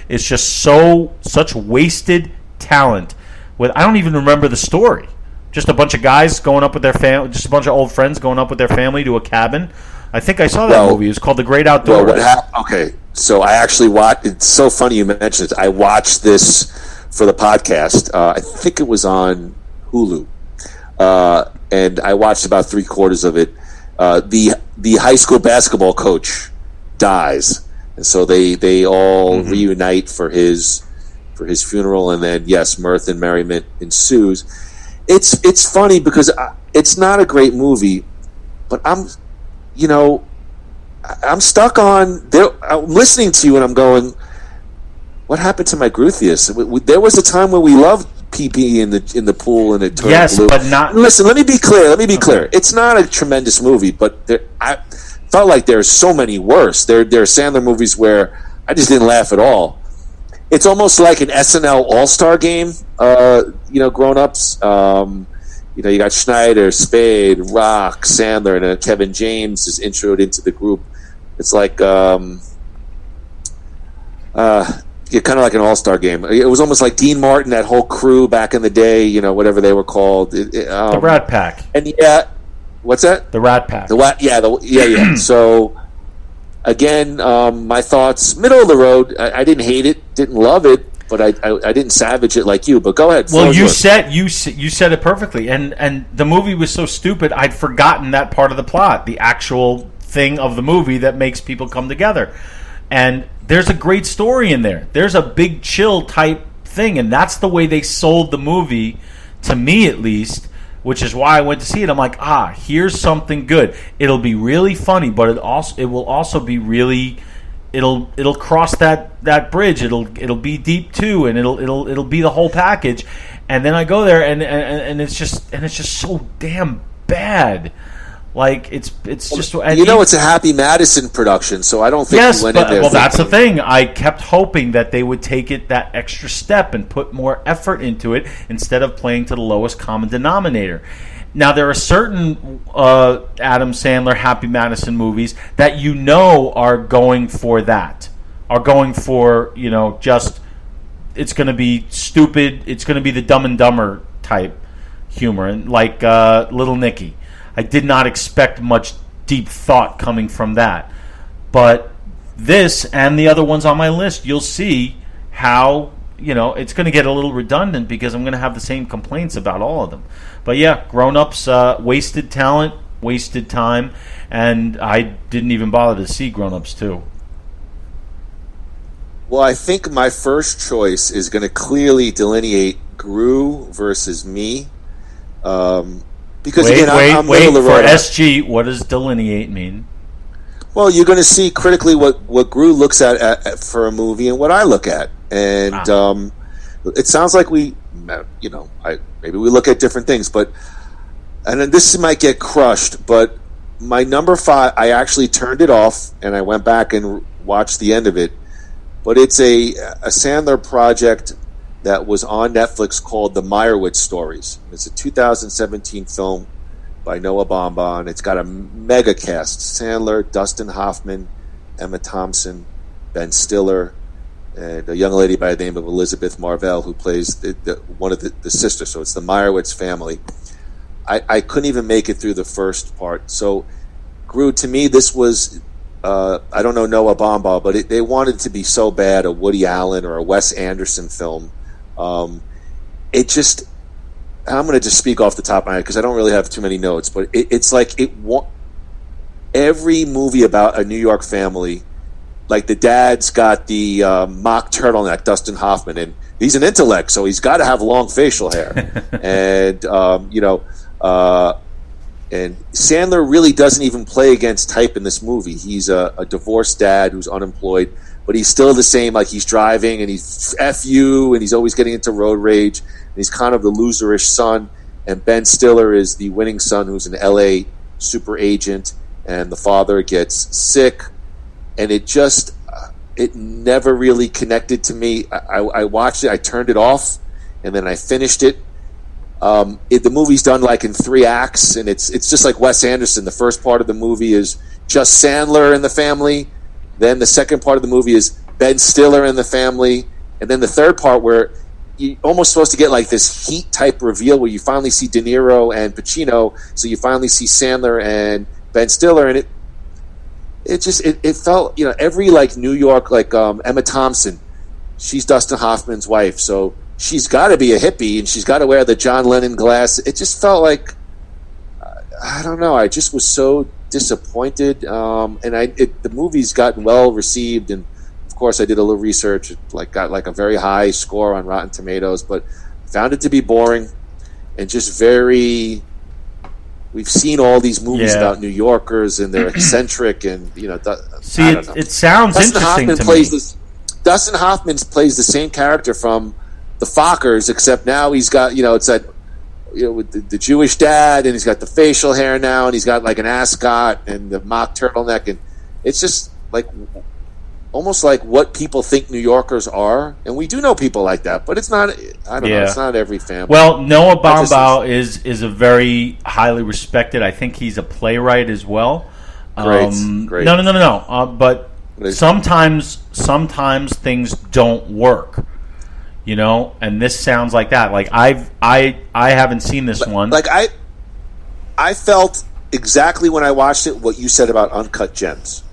it's just such wasted talent. I don't even remember the story. Just a bunch of guys going up with their family, just a bunch of old friends going up with their family to a cabin. I think I saw that movie. It was called The Great Outdoors. Okay, so I actually watched. It's so funny you mentioned it. I watched this for the podcast. I think it was on Hulu, and I watched about 3/4 of it. The high school basketball coach dies, and so they all reunite for his funeral, and then mirth and merriment ensues. It's funny because it's not a great movie, but I'm stuck on there. I'm listening to you and I'm going, what happened to my Gruthius? There was a time when we loved PP in the pool and it turned blue. But not. Listen, let me be clear. It's not a tremendous movie, but felt like there's so many worse. There are Sandler movies where I just didn't laugh at all. It's almost like an SNL All-Star game, grown-ups. You got Schneider, Spade, Rock, Sandler, and Kevin James is introed into the group. It's like kind of like an all-star game. It was almost like Dean Martin, that whole crew back in the day, whatever they were called. The Rat Pack. And what's that? The Rat Pack. Yeah. So, again, my thoughts, middle of the road. I didn't hate it, didn't love it, but I didn't savage it like you. But go ahead. Well, you said it perfectly, and the movie was so stupid, I'd forgotten that part of the plot, the actual thing of the movie that makes people come together. And there's a great story in there. There's a big chill type thing, and that's the way they sold the movie, to me at least, which is why I went to see it. I'm like, here's something good. It'll be really funny, but it will also be really, it'll cross that bridge. It'll be deep too, and it'll be the whole package. And then I go there, and it's just so damn bad. Like it's just it's a Happy Madison production, so I don't think you went in there. Well, that's the thing. I kept hoping that they would take it that extra step and put more effort into it instead of playing to the lowest common denominator. Now there are certain Adam Sandler Happy Madison movies that are going for that, are going for just it's going to be stupid. It's going to be the Dumb and Dumber type humor, and like Little Nicky. I did not expect much deep thought coming from that. But this and the other ones on my list, you'll see how, it's going to get a little redundant because I'm going to have the same complaints about all of them. But yeah, Grown Ups, wasted talent, wasted time, and I didn't even bother to see Grown Ups 2. Well, I think my first choice is going to clearly delineate Groo versus me. Because I'm wait for SG. What does delineate mean? Well, you're going to see critically what Groo looks at for a movie and what I look at, and it sounds like maybe we look at different things, and then this might get crushed, but my number 5, I actually turned it off and I went back and watched the end of it, but it's a Sandler project that was on Netflix called The Meyerowitz Stories. It's a 2017 film by Noah Baumbach. It's got a mega cast: Sandler, Dustin Hoffman, Emma Thompson, Ben Stiller, and a young lady by the name of Elizabeth Marvell who plays one of the sisters. So it's the Meyerowitz family. I couldn't even make it through the first part. So, Groo, to me, this was, I don't know Noah Baumbach, but they wanted to be so bad a Woody Allen or a Wes Anderson film. It just, I'm going to just speak off the top of my head because I don't really have too many notes, but it's like every movie about a New York family, like the dad's got the mock turtleneck, Dustin Hoffman, and he's an intellect, so he's got to have long facial hair. And, and Sandler really doesn't even play against type in this movie. He's a divorced dad who's unemployed, but he's still the same, like he's driving and he's F you, and he's always getting into road rage, and he's kind of the loserish son. And Ben Stiller is the winning son who's an LA super agent, and the father gets sick, and it never really connected to me. I watched it, I turned it off, and then I finished it. The movie's done like in 3 acts, and it's just like Wes Anderson. The first part of the movie is just Sandler and the family. Then the second part of the movie is Ben Stiller and the family. And then the third part where you're almost supposed to get like this Heat type reveal where you finally see De Niro and Pacino. So you finally see Sandler and Ben Stiller. And it felt, every like New York, like Emma Thompson, she's Dustin Hoffman's wife. So she's got to be a hippie and she's got to wear the John Lennon glass. It just felt like, I don't know. I just was so disappointed, and the movie's gotten well received, and of course I did a little research, got like a very high score on Rotten Tomatoes, but found it to be boring and just very. We've seen all these movies about New Yorkers and they're eccentric, and see, it sounds interesting to me. Dustin Hoffman plays the same character from the Fockers, except now he's got it's that with the Jewish dad, and he's got the facial hair now, and he's got like an ascot and the mock turtleneck, and it's just like almost like what people think New Yorkers are, and we do know people like that, but it's not. I don't know. It's not every family. Well, Noah Baumbach is a very highly respected. I think he's a playwright as well. Great. No. But sometimes things don't work. And this sounds like that. Like I haven't seen this one. Like I felt exactly when I watched it what you said about Uncut Gems.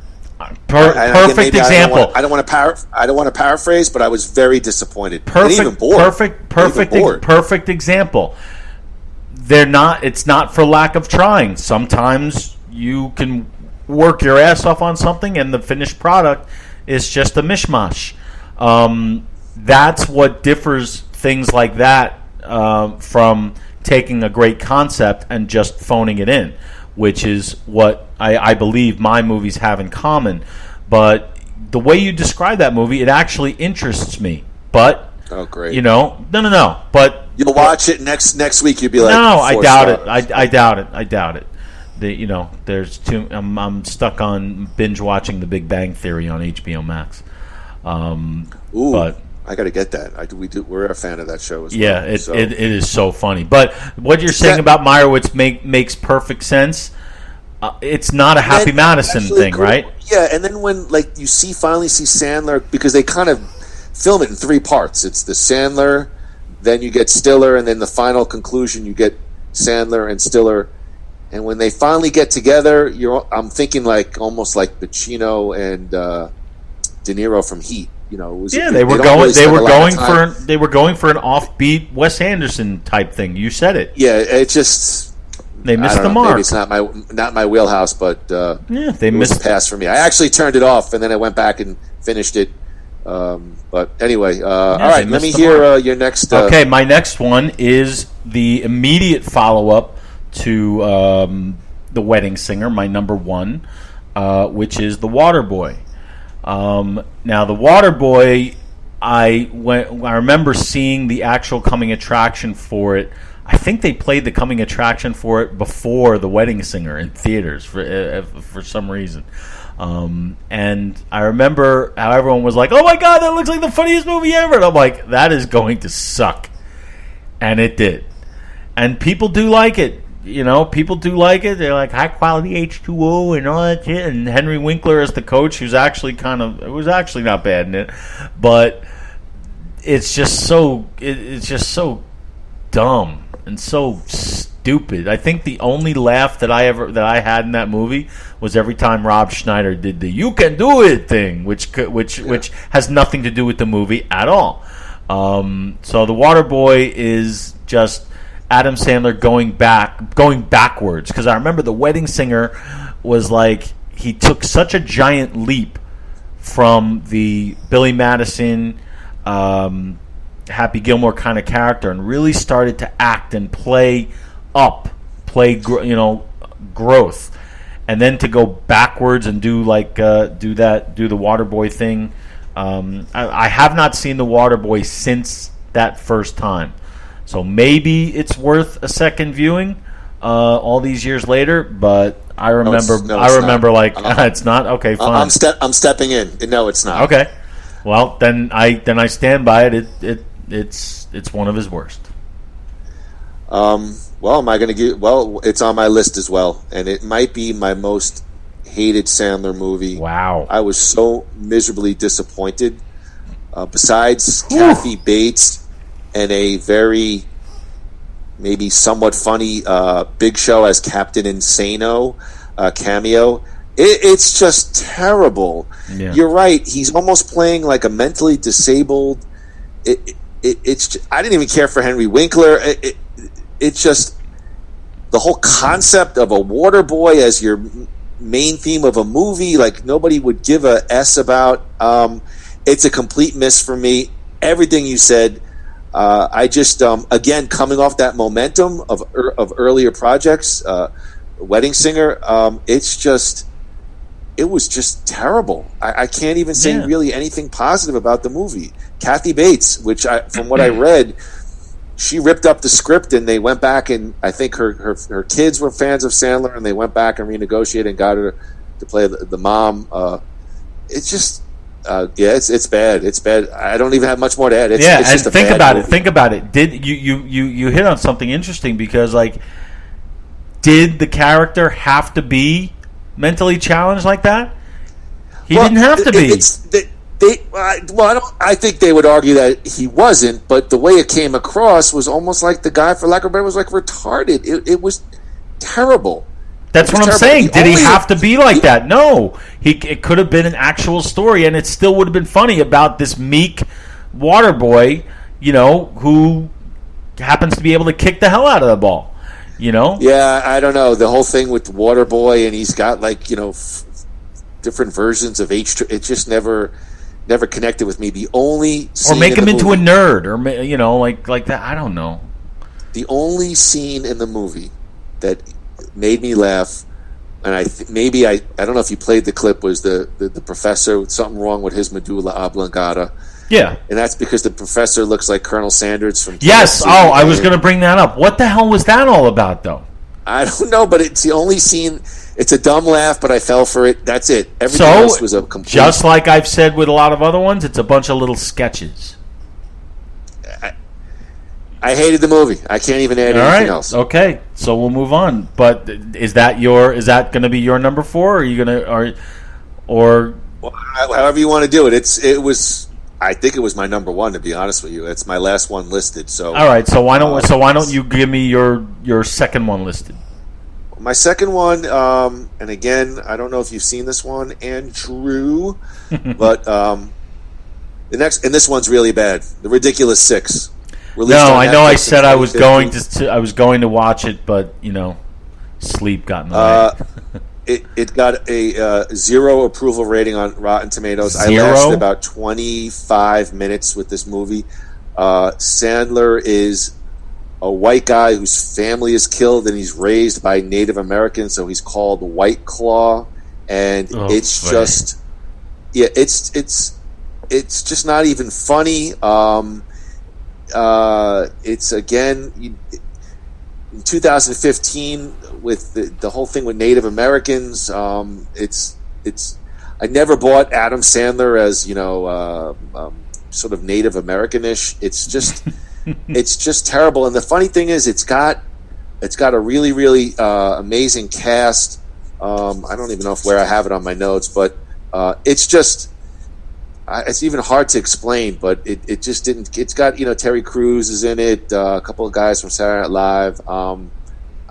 Perfect example. I don't want to paraphrase, but I was very disappointed. And even bored. Perfect example. It's not for lack of trying. Sometimes you can work your ass off on something, and the finished product is just a mishmash. That's what differs things like that from taking a great concept and just phoning it in, which is what I believe my movies have in common. But the way you describe that movie, it actually interests me. But oh, great! No. But you'll watch it next week. You'll be like, no, I doubt it. I doubt it. There's too. I'm stuck on binge watching The Big Bang Theory on HBO Max. But I got to get that. We're a fan of that show as well. Yeah, it is so funny. But what you're saying about Meyerowitz makes perfect sense. It's not a Happy Madison thing, cool. Right? Yeah, and then when you finally see Sandler, because they kind of film it in 3 parts. It's the Sandler, then you get Stiller, and then the final conclusion you get Sandler and Stiller. And when they finally get together, I'm thinking almost like Pacino and De Niro from Heat. They were going for an offbeat Wes Anderson type thing. You said it. Yeah, it just they missed the mark. Maybe it's not my wheelhouse, but they missed the pass for me. I actually turned it off, and then I went back and finished it. But anyway, all right. Let me hear your next. Okay, my next one is the immediate follow-up to The Wedding Singer, my number 1, which is The Waterboy. Now, The Waterboy, I remember seeing the actual coming attraction for it. I think they played the coming attraction for it before The Wedding Singer in theaters for some reason. And I remember how everyone was like, "Oh my God, that looks like the funniest movie ever!" And I'm like, "That is going to suck," and it did. And people do like it. People do like it. They're like high quality H2O and all that shit. And Henry Winkler as the coach, who's actually it was actually not bad in it, but it's just so dumb and so stupid. I think the only laugh that I had in that movie was every time Rob Schneider did the "You can do it" thing, which has nothing to do with the movie at all. So The Waterboy is just Adam Sandler going backwards, because I remember The Wedding Singer was like he took such a giant leap from the Billy Madison, Happy Gilmore kind of character, and really started to act and play growth, and then to go backwards and do the Waterboy thing. I have not seen The Waterboy since that first time. So maybe it's worth a second viewing all these years later, but I remember it's not. Okay, fine. I'm stepping in. No, it's not. Okay. Well, then I stand by it. It's one of his worst. Well, am I going to give? Well, it's on my list as well, and it might be my most hated Sandler movie. Wow. I was so miserably disappointed. Besides Kathy Bates and a very maybe somewhat funny Big Show as Captain Insano cameo, it's just terrible. Yeah. You're right. He's almost playing like a mentally disabled. It's. I didn't even care for Henry Winkler. It's just the whole concept of a water boy as your main theme of a movie, like nobody would give a S about. It's a complete miss for me. Everything you said. I just again coming off that momentum of earlier projects, Wedding Singer. It was just terrible. I can't even say really anything positive about the movie. Kathy Bates, which from what I read, she ripped up the script, and they went back, and I think her kids were fans of Sandler, and they went back and renegotiated and got her to play the mom. It's just it's bad. It's bad. I don't even have much more to add. It's just a think bad about movie. it. Think about it. Did you hit on something interesting, because like, did the character have to be mentally challenged like that? He didn't have to be. I think they would argue that he wasn't, but the way it came across was almost like the guy, for lack of a better, was like retarded. It was terrible. That's what I'm saying. Did he have to be like that? No. It could have been an actual story, and it still would have been funny about this meek water boy, who happens to be able to kick the hell out of the ball, Yeah, I don't know. The whole thing with the water boy, and he's got different versions of H2. It just never connected with me. The only scene or make him into movie, a nerd, or like that. I don't know. The only scene in the movie that made me laugh, and I don't know if you played the clip, was the professor with something wrong with his medulla oblongata. Yeah, and that's because the professor looks like Colonel Sanders from. Yes. I was going to bring that up. What the hell was that all about, though? I don't know, but it's the only scene. It's a dumb laugh, but I fell for it. That's it. Everything else was a complete. Just like I've said with a lot of other ones, it's a bunch of little sketches. I hated the movie. I can't even add anything else. Okay, so we'll move on. But is that going to be your number 4? Or are you going to or well, however you want to do it? It was. I think it was my number 1, to be honest with you. It's my last one listed. So all right. So why don't you give me your second one listed? My second one, and again, I don't know if you've seen this one, Andrew, but the next, and this one's really bad. The Ridiculous Six. No, I know. I said I was going to watch it, but sleep got in the way. It got a 0 approval rating on Rotten Tomatoes. 0? I lasted about 25 minutes with this movie. Sandler is a white guy whose family is killed, and he's raised by Native Americans, so he's called White Claw, and it's just not even funny. It's again in 2015 with the whole thing with Native Americans. It's I never bought Adam Sandler as sort of Native American-ish. It's just terrible. And the funny thing is, it's got a really, really amazing cast. I don't even know where I have it on my notes, but it's just it's even hard to explain. But it just didn't. It's got Terry Crews is in it, a couple of guys from Saturday Night Live.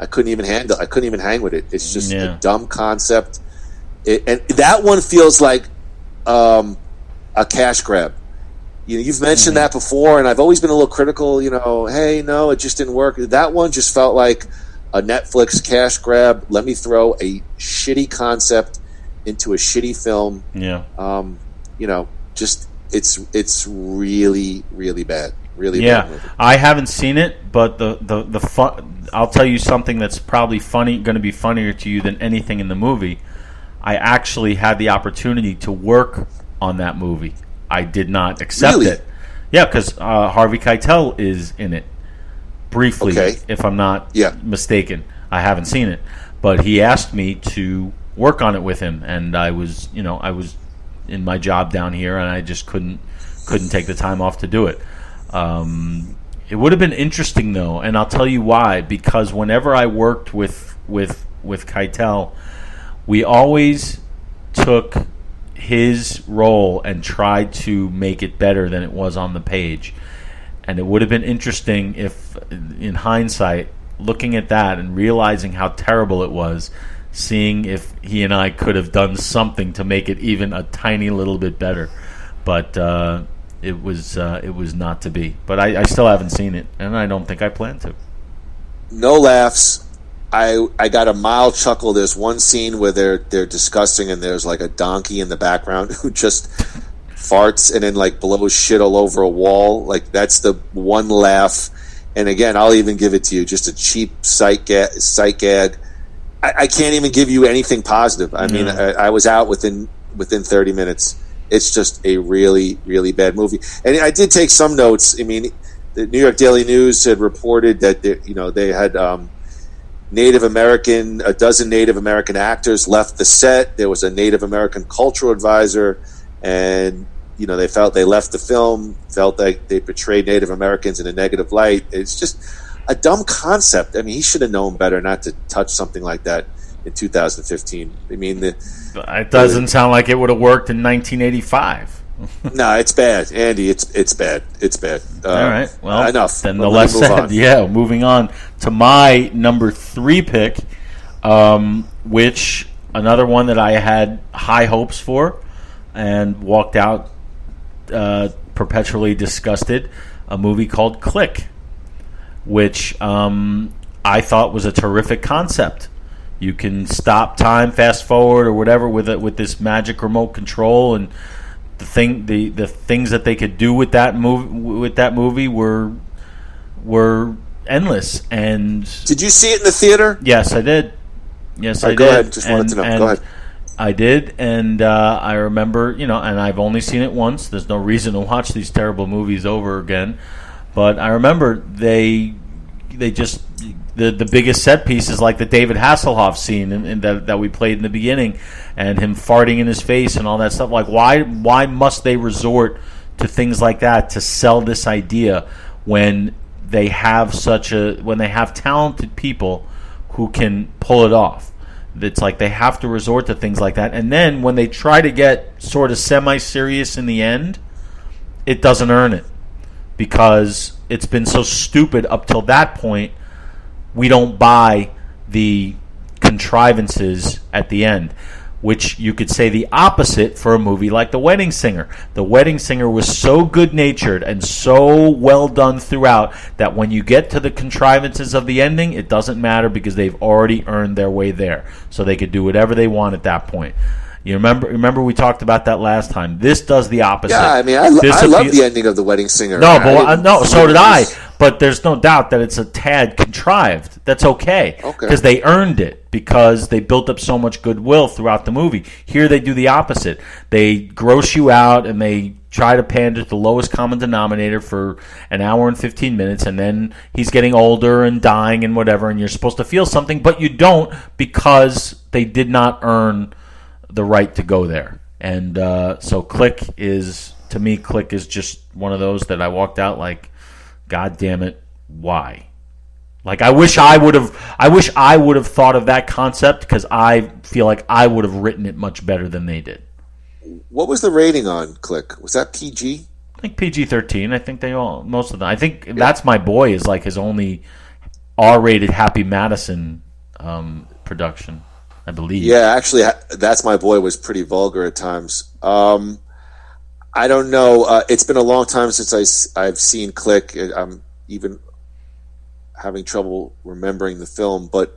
I couldn't even hang with it. It's just a dumb concept, and that one feels like a cash grab. You've mentioned that before, and I've always been a little critical. Hey, no, it just didn't work. That one just felt like a Netflix cash grab. Let me throw a shitty concept into a shitty film. Yeah. It's really, really bad. Really bad movie. I haven't seen it, but the fun. I'll tell you something that's probably going to be funnier to you than anything in the movie. I actually had the opportunity to work on that movie. I did not accept it. Yeah, because Harvey Keitel is in it briefly, if I'm not mistaken. I haven't seen it, but he asked me to work on it with him, and I was in my job down here, and I just couldn't take the time off to do it. It would have been interesting though, and I'll tell you why. Because whenever I worked with Keitel, we always took his role and tried to make it better than it was on the page. And it would have been interesting if, in hindsight, looking at that and realizing how terrible it was, seeing if he and I could have done something to make it even a tiny little bit better. But it was not to be. But I still haven't seen it, and I don't think I plan to. No laughs. I got a mild chuckle. There's one scene where they're discussing, and there's like a donkey in the background who just farts and then like blows shit all over a wall. Like that's the one laugh. And again, I'll even give it to you, just a cheap sight gag. I can't even give you anything positive. I mean, I was out within 30 minutes. It's just a really, really bad movie. And I did take some notes. I mean, the New York Daily News had reported that they had a dozen Native American actors left the set. There was a Native American cultural advisor, and they felt they left the film, felt like they portrayed Native Americans in a negative light. It's just a dumb concept. I mean, he should have known better not to touch something like that in 2015. I mean, it doesn't sound like it would have worked in 1985. No, it's bad, Andy. It's bad. It's bad. All right. Well, enough. Then the less said. Yeah. Moving on to my number 3 pick, which another one that I had high hopes for, and walked out perpetually disgusted. A movie called Click, which I thought was a terrific concept. You can stop time, fast forward, or whatever with this magic remote control, and the things that they could do with that movie were endless. And did you see it in the theater? Yes, I did. Yes, I did. Go ahead. Just wanted to know. Go ahead. I did, and I remember, and I've only seen it once. There's no reason to watch these terrible movies over again. But I remember they just the biggest set piece is like the David Hasselhoff scene in that we played in the beginning, and him farting in his face and all that stuff. Like, why must they resort to things like that to sell this idea when they have talented people who can pull it off? It's like they have to resort to things like that, and then when they try to get sort of semi-serious in the end, it doesn't earn it because it's been so stupid up till that point. We don't buy the contrivances at the end, which you could say the opposite for a movie like The Wedding Singer. The Wedding Singer was so good-natured and so well done throughout that when you get to the contrivances of the ending, it doesn't matter because they've already earned their way there. So they could do whatever they want at that point. You remember we talked about that last time. This does the opposite. Yeah, I mean, I love the ending of The Wedding Singer. No, but so did I. But there's no doubt that it's a tad contrived. That's okay. Because they earned it, because they built up so much goodwill throughout the movie. Here they do the opposite. They gross you out and they try to pander to the lowest common denominator for an hour and 15 minutes, and then he's getting older and dying and whatever, and you're supposed to feel something, but you don't because they did not earn the right to go there. And so Click is just one of those that I walked out like, God damn it, why? Like, I wish I would have thought of that concept, because I feel like I would have written it much better than they did. What was the rating on Click? Was that PG? I think PG-13. I think most of them. I think That's My Boy is like his only R-rated Happy Madison production, I believe. Yeah, actually, That's My Boy was pretty vulgar at times. I don't know. It's been a long time since I've seen Click. I'm even having trouble remembering the film, but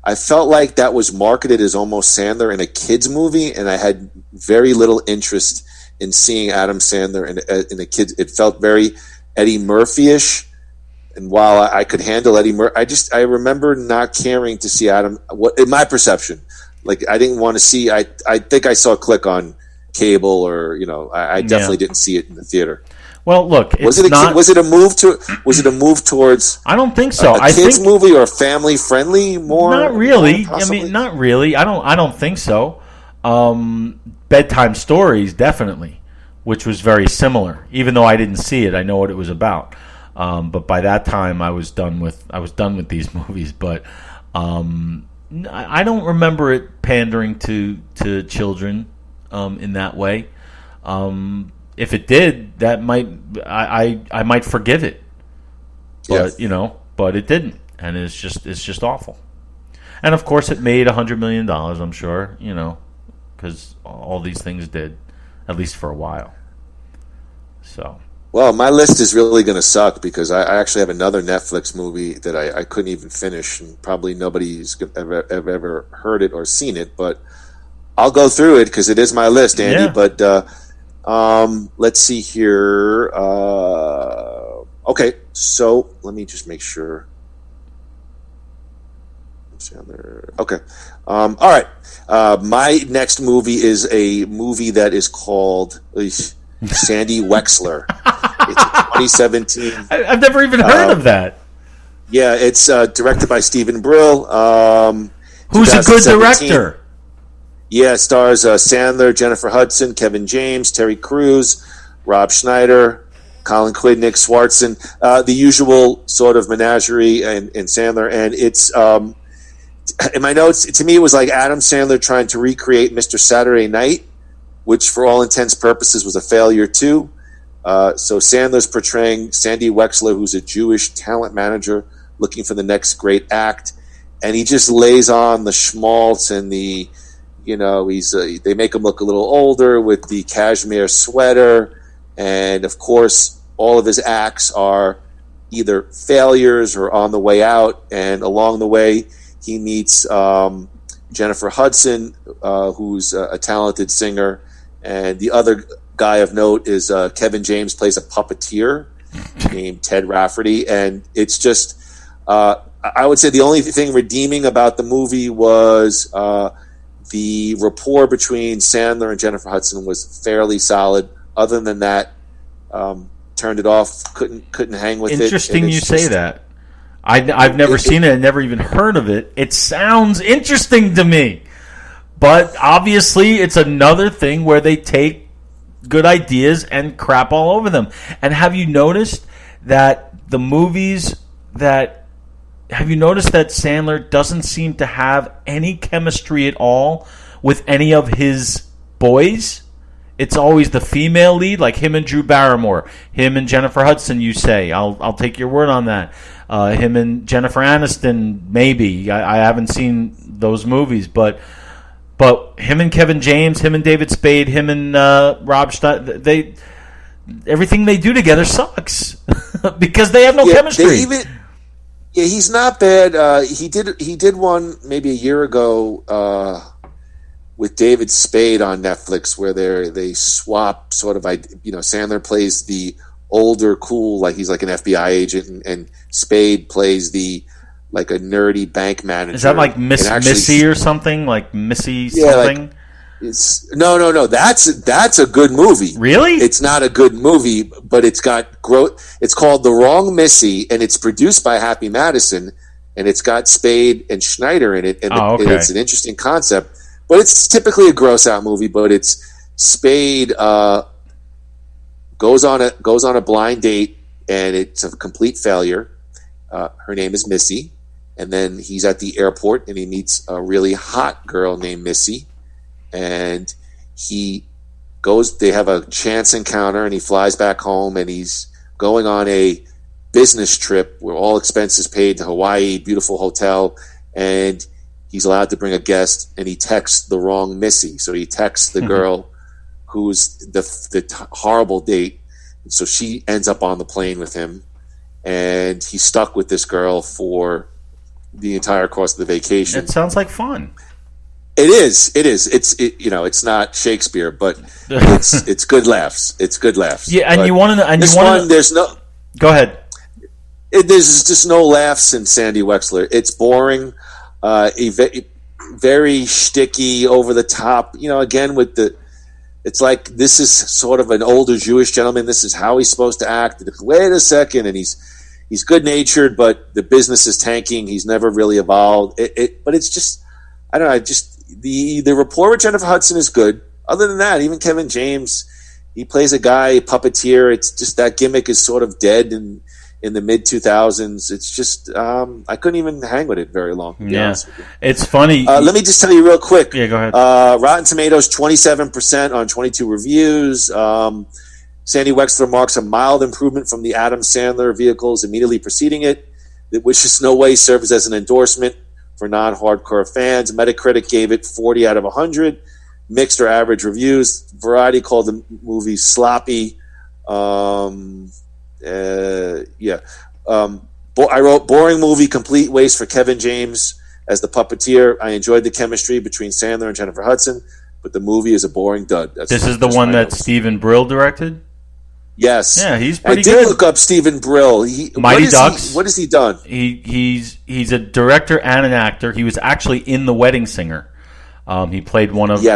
I felt like that was marketed as almost Sandler in a kids movie, and I had very little interest in seeing Adam Sandler in a kid. It felt very Eddie Murphy-ish, and while I could handle Eddie Murphy, I remember not caring to see Adam. In my perception, like, I didn't want to see. I think I saw Click on cable, or I definitely didn't see it in the theater. Well, look, was it a move towards? I don't think so. A kids movie or family friendly more? Not really. I mean, not really. I don't think so. Bedtime Stories, definitely, which was very similar. Even though I didn't see it, I know what it was about. But by that time, I was done with these movies. But I don't remember it pandering to children in that way. If it did, that I might forgive it, but but it didn't, and it's just awful. And of course, it made $100 million. I'm sure, because all these things did, at least for a while. So, well, my list is really going to suck, because I actually have another Netflix movie that I couldn't even finish, and probably nobody's ever heard it or seen it, but I'll go through it because it is my list, Andy. Yeah. But let's see here. Okay, so let me just make sure. Okay. All right. My next movie is a movie that is called. Sandy Wexler. It's a 2017. I've never even heard of that. Yeah, it's directed by Stephen Brill. Who's a good director? Yeah, it stars Sandler, Jennifer Hudson, Kevin James, Terry Crews, Rob Schneider, Colin Quinn, Nick Swartzen, the usual sort of menagerie in Sandler. And it's, in my notes, to me, it was like Adam Sandler trying to recreate Mr. Saturday Night, which for all intents and purposes was a failure too. So Sandler's portraying Sandy Wexler, who's a Jewish talent manager looking for the next great act. And he just lays on the schmaltz and the, they make him look a little older with the cashmere sweater. And of course, all of his acts are either failures or on the way out. And along the way, he meets Jennifer Hudson, who's a talented singer. And the other guy of note is Kevin James plays a puppeteer named Ted Rafferty. And it's just, I would say the only thing redeeming about the movie was the rapport between Sandler and Jennifer Hudson was fairly solid. Other than that, turned it off. Couldn't hang with it. Interesting you say that. I've never seen it. I never even heard of it. It sounds interesting to me, but obviously it's another thing where they take good ideas and crap all over them. And have you noticed that Sandler doesn't seem to have any chemistry at all with any of his boys? It's always the female lead, like him and Drew Barrymore, him and Jennifer Hudson. You say, I'll take your word on that. Him and Jennifer Aniston, maybe. I haven't seen those movies, but him and Kevin James, him and David Spade, him and Rob Stein, everything they do together sucks because they have no chemistry. Yeah, he's not bad. He did one maybe a year ago with David Spade on Netflix where they swap sort of, Sandler plays the older cool, like he's like an FBI agent, and Spade plays like a nerdy bank manager. Is that like Missy or something? Like Missy something? No. That's a good movie. Really? It's not a good movie, but it's got growth. It's called The Wrong Missy, and it's produced by Happy Madison, and it's got Spade and Schneider in it, and it's an interesting concept. But it's typically a gross out movie. But it's Spade goes on a blind date, and it's a complete failure. Her name is Missy, and then he's at the airport, and he meets a really hot girl named Missy. And they have a chance encounter, and he flies back home, and he's going on a business trip where all expenses paid to Hawaii, beautiful hotel, and he's allowed to bring a guest, and he texts the wrong Missy. So he texts the girl who's the horrible date. And so she ends up on the plane with him, and he's stuck with this girl for the entire course of the vacation. It sounds like fun. It is. It's not Shakespeare, but it's good laughs. It's good laughs. Yeah, and but you want to. There's no. Go ahead. There's just no laughs in Sandy Wexler. It's boring, very shticky, over the top. Again with the. It's like this is sort of an older Jewish gentleman. This is how he's supposed to act. Wait a second, and he's good natured, but the business is tanking. He's never really evolved. But it's just. I don't know. The rapport with Jennifer Hudson is good. Other than that, even Kevin James, he plays a guy, puppeteer. It's just that gimmick is sort of dead in the mid 2000s. It's just I couldn't even hang with it very long. To be honest with you. It's funny. Let me just tell you real quick. Yeah, go ahead. Rotten Tomatoes 27% on 22 reviews. Sandy Wexler marks a mild improvement from the Adam Sandler vehicles immediately preceding it, which in no way serves as an endorsement for non-hardcore fans. Metacritic gave it 40 out of 100. Mixed or average reviews. Variety called the movie sloppy. I wrote boring movie, complete waste for Kevin James as the puppeteer. I enjoyed the chemistry between Sandler and Jennifer Hudson, but the movie is a boring dud. This is the one that Stephen Brill directed? Yes. Yeah, he's pretty good. I did look up Stephen Brill. Mighty Ducks. What has he done? He's a director and an actor. He was actually in The Wedding Singer. He played one of He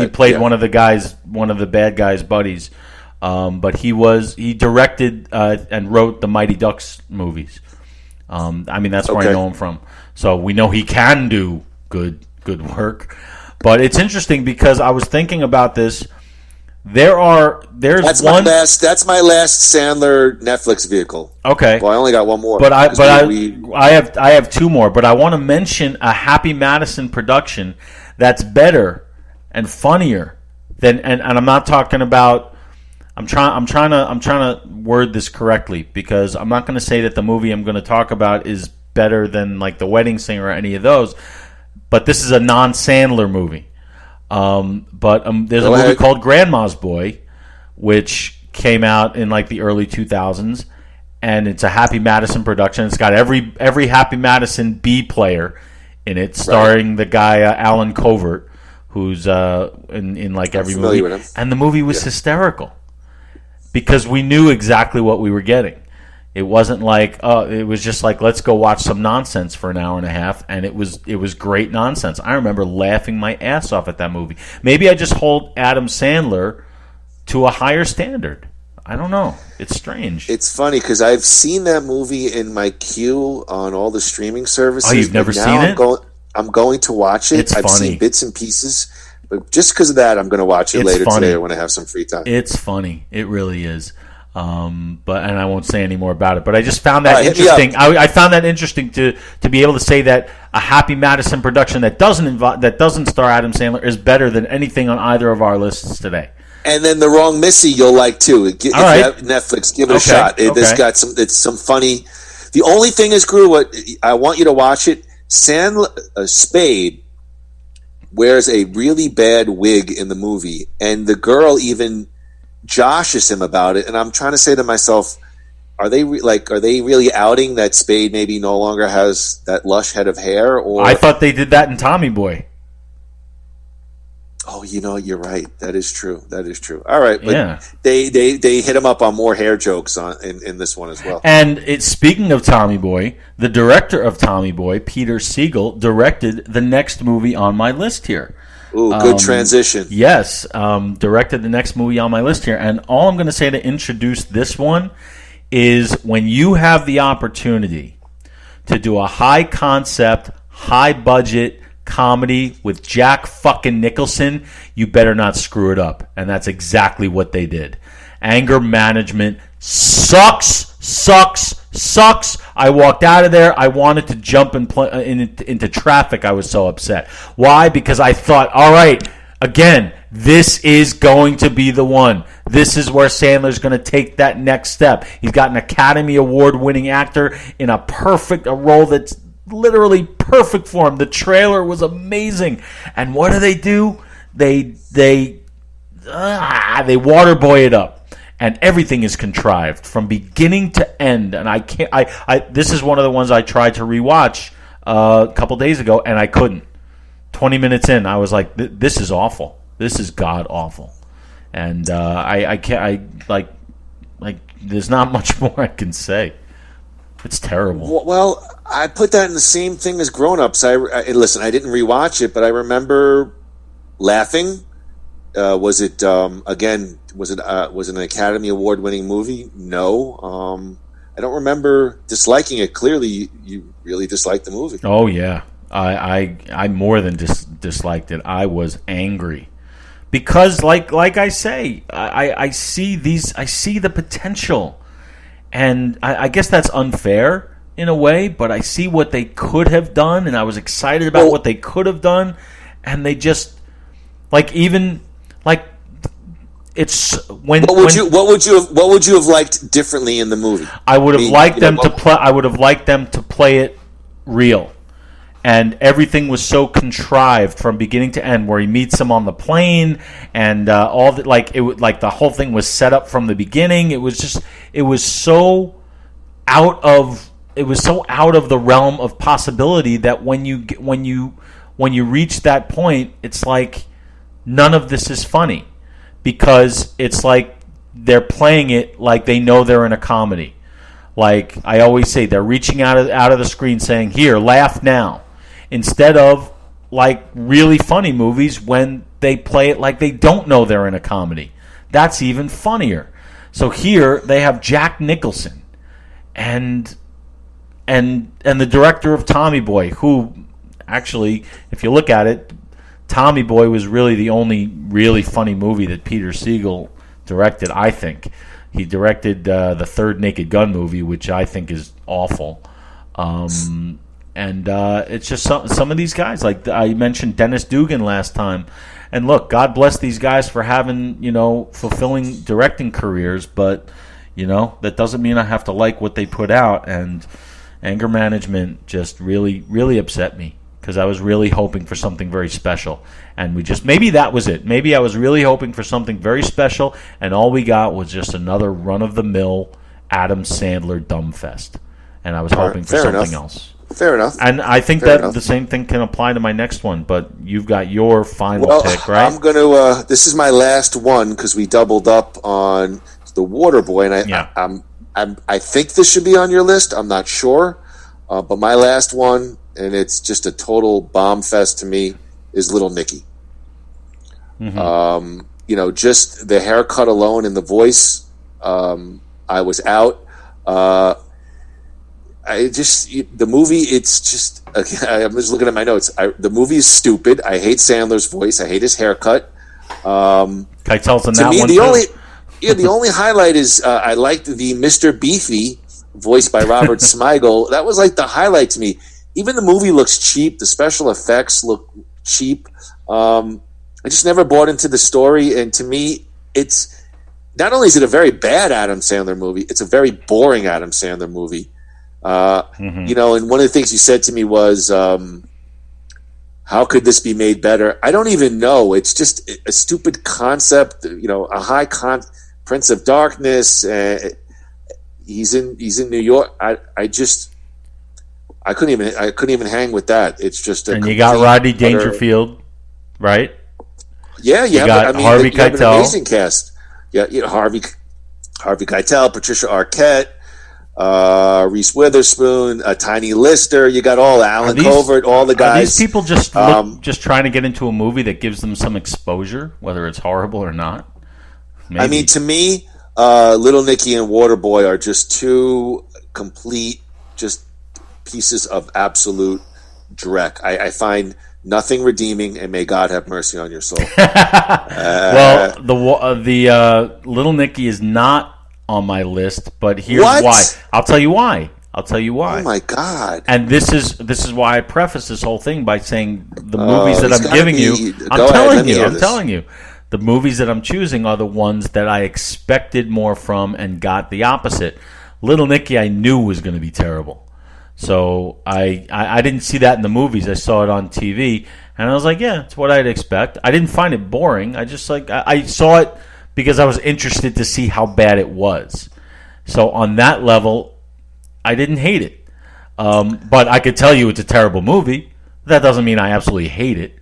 played one of the guys, one of the bad guys' buddies. But he directed and wrote the Mighty Ducks movies. That's where I know him from. So we know he can do good work. But it's interesting because I was thinking about this. That's my last Sandler Netflix vehicle. Okay. Well, I only got one more. But I have two more. But I want to mention a Happy Madison production that's better and funnier than. And I'm not talking about. I'm trying to word this correctly because I'm not going to say that the movie I'm going to talk about is better than like The Wedding Singer or any of those. But this is a non-Sandler movie. There's a movie called Grandma's Boy, which came out in like the early 2000s, and it's a Happy Madison production. It's got every Happy Madison B player in it, starring the guy Alan Covert, who's in like every movie. With him. And the movie was hysterical because we knew exactly what we were getting. It wasn't like it was just like let's go watch some nonsense for an hour and a half, and it was great nonsense. I remember laughing my ass off at that movie. Maybe I just hold Adam Sandler to a higher standard. I don't know. It's strange. It's funny because I've seen that movie in my queue on all the streaming services. Oh, you've never seen it? I'm going to watch it. It's I've funny. seen bits and pieces, but just because of that, I'm going to watch it later today when I have some free time. It's funny. It really is. And I won't say any more about it. But I just found that interesting. I found that interesting to be able to say that a Happy Madison production that doesn't star Adam Sandler is better than anything on either of our lists today. And then The Wrong Missy you'll like too. If you have Netflix, give it a shot. It's some funny. The only thing is, Groo, I want you to watch it. Spade wears a really bad wig in the movie, and the girl even joshes him about it, and I'm trying to say to myself, are they really outing that Spade maybe no longer has that lush head of hair? Or I thought they did that in Tommy Boy. Oh, you're right. That is true. All right, but they hit him up on more hair jokes in this one as well. And speaking of Tommy Boy, the director of Tommy Boy, Peter Siegel, directed the next movie on my list here. Ooh, good transition. Yes, directed the next movie on my list here. And all I'm going to say to introduce this one is when you have the opportunity to do a high-concept, high-budget comedy with Jack fucking Nicholson, you better not screw it up. And that's exactly what they did. Anger Management sucks. I walked out of there. I wanted to jump into traffic. I was so upset. Why? Because I thought, all right, again, this is going to be the one. This is where Sandler's going to take that next step. He's got an Academy Award-winning actor in a role that's literally perfect for him. The trailer was amazing. And what do? They waterboy it up. And everything is contrived from beginning to end. And I can't. This is one of the ones I tried to rewatch a couple days ago, and I couldn't. 20 minutes in, I was like, "This is awful. This is god awful." And I can't. There's not much more I can say. It's terrible. Well, I put that in the same thing as Grown Ups. Listen, I didn't rewatch it, but I remember laughing. Was it an Academy Award winning movie? No. I don't remember disliking it. Clearly, you really disliked the movie. Oh yeah, I more than disliked it. I was angry because, like I say, I see the potential, and I guess that's unfair in a way. But I see what they could have done, and I was excited about what they could have done, and they just it's when. What would you have liked differently in the movie? I would have liked them to play. I would have liked them to play it real, and everything was so contrived from beginning to end. Where he meets him on the plane, and all that. The whole thing was set up from the beginning. It was so out of the realm of possibility that when you reach that point, it's like none of this is funny. Because it's like they're playing it like they know they're in a comedy. Like I always say, they're reaching out of the screen saying, "Here, laugh now," instead of like really funny movies when they play it like they don't know they're in a comedy. That's even funnier. So here they have Jack Nicholson and the director of Tommy Boy, who actually, if you look at it, Tommy Boy was really the only really funny movie that Peter Segal directed, I think. He directed the third Naked Gun movie, which I think is awful. And it's just some of these guys, like I mentioned Dennis Dugan last time. And look, God bless these guys for having, fulfilling directing careers, but, that doesn't mean I have to like what they put out. And Anger Management just really, really upset me because I was really hoping for something very special. And maybe that was it. Maybe I was really hoping for something very special, and all we got was just another run-of-the-mill Adam Sandler dumbfest. And I was hoping for something else. Fair enough. And I think the same thing can apply to my next one, but you've got your final pick, right? I'm going to, this is my last one because we doubled up on The Waterboy, and I think this should be on your list. I'm not sure. But my last one, and it's just a total bomb fest to me, is Little Nicky. Mm-hmm. Just the haircut alone and the voice, I was out. The movie, it's just, I'm just looking at my notes. The movie is stupid. I hate Sandler's voice. I hate his haircut. Keitel's in to that me, one the only highlight is I liked the Mr. Beefy voiced by Robert Smigel. That was like the highlight to me. Even the movie looks cheap. The special effects look cheap. I just never bought into the story. And to me, it's not only is it a very bad Adam Sandler movie, it's a very boring Adam Sandler movie. And one of the things you said to me was, how could this be made better? I don't even know. It's just a stupid concept, a Prince of Darkness. He's in New York. I couldn't even hang with that. It's just and you got Rodney Dangerfield, right? Yeah, you got Harvey Keitel. You have an amazing cast. Yeah, Harvey Keitel, Patricia Arquette, Reese Witherspoon, Tiny Lister. You got all Alan Covert, all the guys. Are these people just trying to get into a movie that gives them some exposure, whether it's horrible or not? Maybe. I mean, to me, Little Nicky and Waterboy are just two complete, just pieces of absolute dreck. I find nothing redeeming, and may God have mercy on your soul. Well, the Little Nicky is not on my list, but here's why. I'll tell you why. Oh my God! And this is why I preface this whole thing by saying the movies that I'm giving you. I'm telling you, the movies that I'm choosing are the ones that I expected more from and got the opposite. Little Nicky, I knew was going to be terrible. So I didn't see that in the movies. I saw it on TV, and I was like, yeah, it's what I'd expect. I didn't find it boring. I just I saw it because I was interested to see how bad it was. So on that level, I didn't hate it. But I could tell you it's a terrible movie. That doesn't mean I absolutely hate it.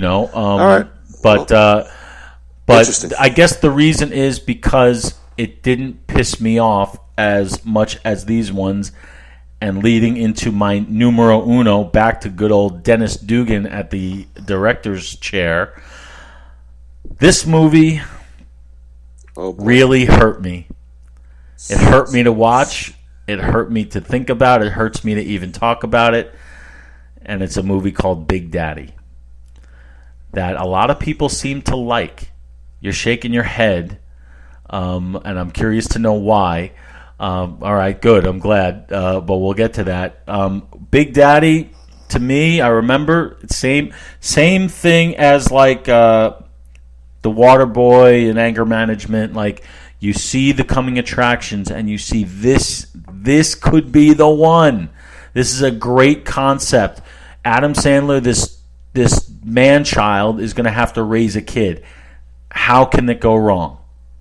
All right. But I guess the reason is because it didn't piss me off as much as these ones. And leading into my numero uno, back to good old Dennis Dugan at the director's chair. This movie really hurt me. It hurt me to watch. It hurt me to think about. It hurts me to even talk about it. And it's a movie called Big Daddy that a lot of people seem to like. You're shaking your head, and I'm curious to know why. All right, good. I'm glad, but we'll get to that. Big Daddy, to me, I remember same thing as like The Waterboy and Anger Management. Like you see the coming attractions, and you see this could be the one. This is a great concept. Adam Sandler, this man child is going to have to raise a kid. How can it go wrong?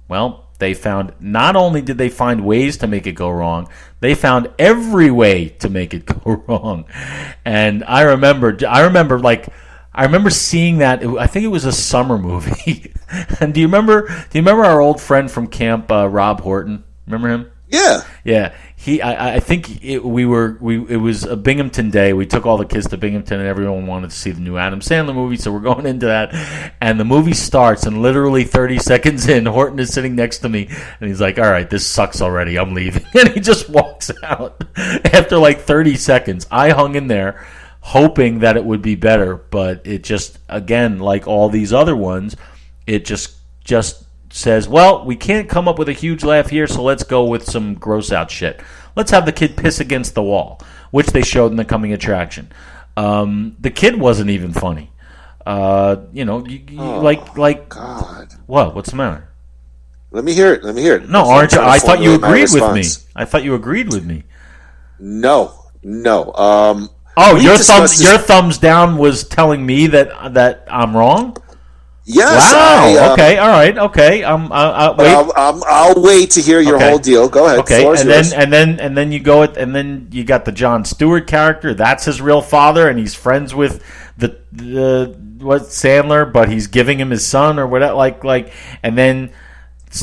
Well, they found, not only did they find ways to make it go wrong, they found every way to make it go wrong. And I remember seeing that. I think it was a summer movie. And do you remember our old friend from camp, Rob Horton? Remember him? Yeah. Yeah. I think it was a Binghamton day. We took all the kids to Binghamton, and everyone wanted to see the new Adam Sandler movie, so we're going into that. And the movie starts, and literally 30 seconds in, Horton is sitting next to me, and he's like, all right, this sucks already. I'm leaving. And he just walks out after like 30 seconds. I hung in there hoping that it would be better, but it just, again, like all these other ones, it just says, well, we can't come up with a huge laugh here, so let's go with some gross out shit. Let's have the kid piss against the wall, which they showed in the coming attraction. The kid wasn't even funny. God. What? What's the matter? Let me hear it. No, aren't you? I thought you agreed with me. I thought you agreed with me. No. Your thumbs down was telling me that I'm wrong. Yes. Wow. Okay. All right. Okay. Wait. I'll wait to hear your whole deal. Go ahead. Okay. And then you go and then you got the Jon Stewart character. That's his real father, and he's friends with the Sandler, but he's giving him his son or whatever. And then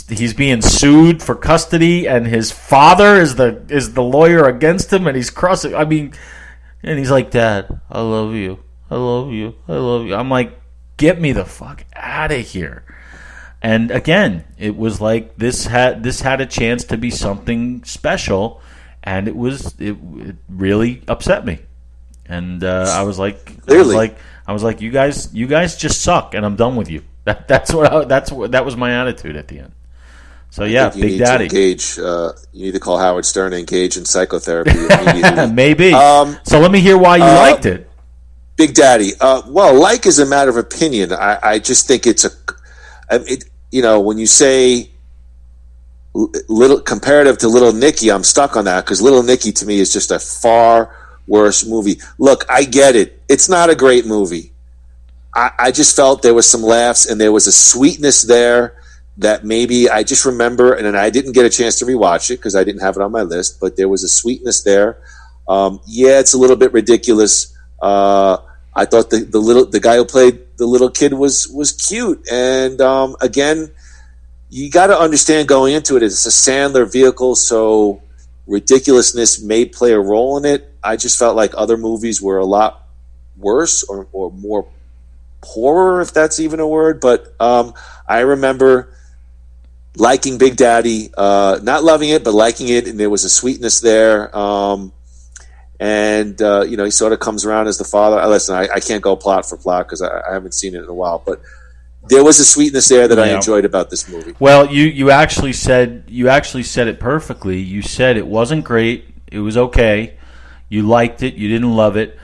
he's being sued for custody, and his father is the lawyer against him, and he's crossing. I mean, and he's like, "Dad, I love you. I love you. I love you." I'm like, get me the fuck out of here. And again, it was like this had a chance to be something special, and it really upset me. And I was like, you guys just suck, and I'm done with you. That was my attitude at the end. So yeah, Big Daddy. You need to call Howard Stern and engage in psychotherapy immediately. Maybe. So let me hear why you liked it. Big Daddy. Like is a matter of opinion. I just think when you say little comparative to Little Nicky, I'm stuck on that because Little Nicky to me is just a far worse movie. Look, I get it. It's not a great movie. I just felt there was some laughs and there was a sweetness there that maybe I just remember, and then I didn't get a chance to rewatch it because I didn't have it on my list, but there was a sweetness there. It's a little bit ridiculous. I thought the guy who played the little kid was cute, and again, you got to understand going into it, it's a Sandler vehicle, so ridiculousness may play a role in it. I just felt like other movies were a lot worse or more poorer, if that's even a word. But I remember liking Big Daddy, not loving it, but liking it, and there was a sweetness there. He sort of comes around as the father. Listen, I can't go plot for plot because I haven't seen it in a while, but there was a sweetness there that I enjoyed about this movie. Well, you actually said it perfectly. You said it wasn't great. It was okay. You liked it. You didn't love it.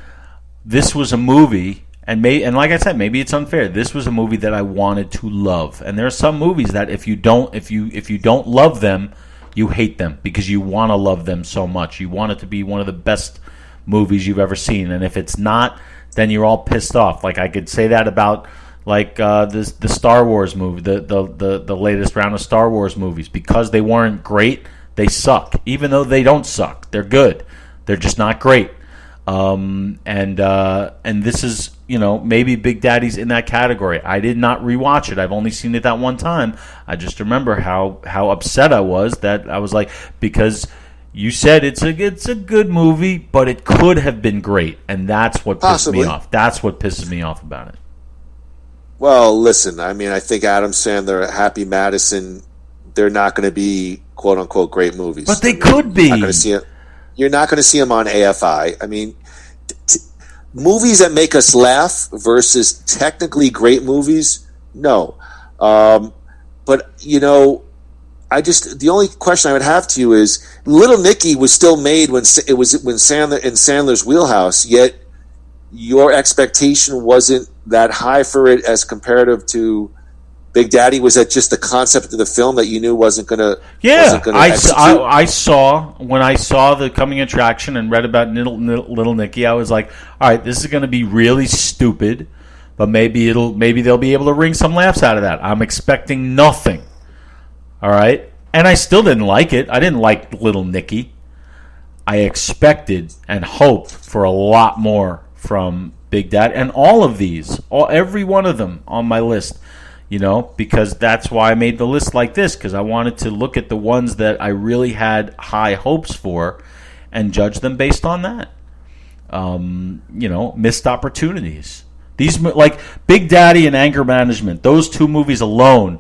This was a movie, and like I said, maybe it's unfair. This was a movie that I wanted to love, and there are some movies that if you don't love them, you hate them because you want to love them so much. You want it to be one of the best movies you've ever seen, and if it's not, then you're all pissed off. Like I could say that about the Star Wars movie, the latest round of Star Wars movies, because they weren't great, they suck. Even though they don't suck, they're good. They're just not great. And this is, maybe Big Daddy's in that category. I did not rewatch it. I've only seen it that one time. I just remember how upset I was that I was like, because you said it's a good movie, but it could have been great, and that's what pissed me off. That's what pisses me off about it. Well, listen, I mean, I think Adam Sandler, Happy Madison, they're not going to be quote unquote great movies. But they could be. You're not going to see them on AFI. I mean, movies that make us laugh versus technically great movies, no. But the only question I would have to you is, Little Nicky was still made when Sandler in Sandler's wheelhouse. Yet your expectation wasn't that high for it as comparative to Big Daddy. Was that just the concept of the film that you knew wasn't going to? Yeah, I saw when I saw the coming attraction and read about Little Nicky, I was like, all right, this is going to be really stupid, but maybe they'll be able to wring some laughs out of that. I'm expecting nothing. All right, and I still didn't like it. I didn't like Little Nicky. I expected and hoped for a lot more from Big Daddy, and all of these, every one of them on my list. because that's why I made the list like this, because I wanted to look at the ones that I really had high hopes for and judge them based on that. Missed opportunities. These, like Big Daddy and Anger Management, those two movies alone,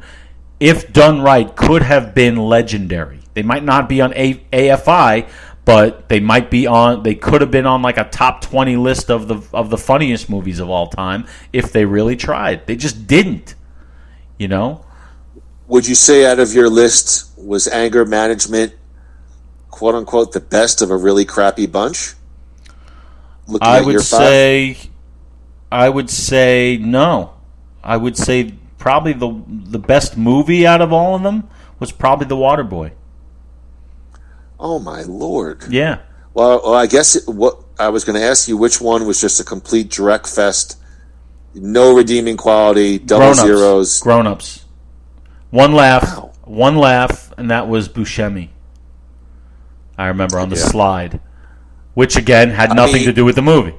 if done right, could have been legendary. They might not be on AFI, but they might be on. They could have been on like a top 20 list of the funniest movies of all time if they really tried. They just didn't. Would you say out of your list was Anger Management, quote unquote, the best of a really crappy bunch? I would say no. I would say probably the best movie out of all of them was probably The Waterboy. Oh my Lord! Yeah. Well, I guess what I was going to ask you, which one was just a complete direct fest, no redeeming quality, double zeros, Grown-ups. One laugh, and that was Buscemi. I remember on the slide, which again had nothing to do with the movie.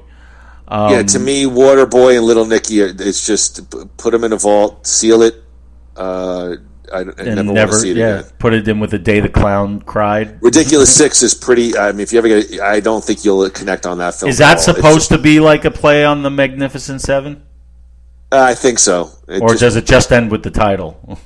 To me, Waterboy and Little Nicky, it's just put them in a vault, seal it. I never want to see it again. Put it in with The Day the Clown Cried. Ridiculous Six is pretty. I mean, if you ever get, I don't think you'll connect on that film. Is that supposed to be like a play on the Magnificent Seven? I think so. Does it just end with the title?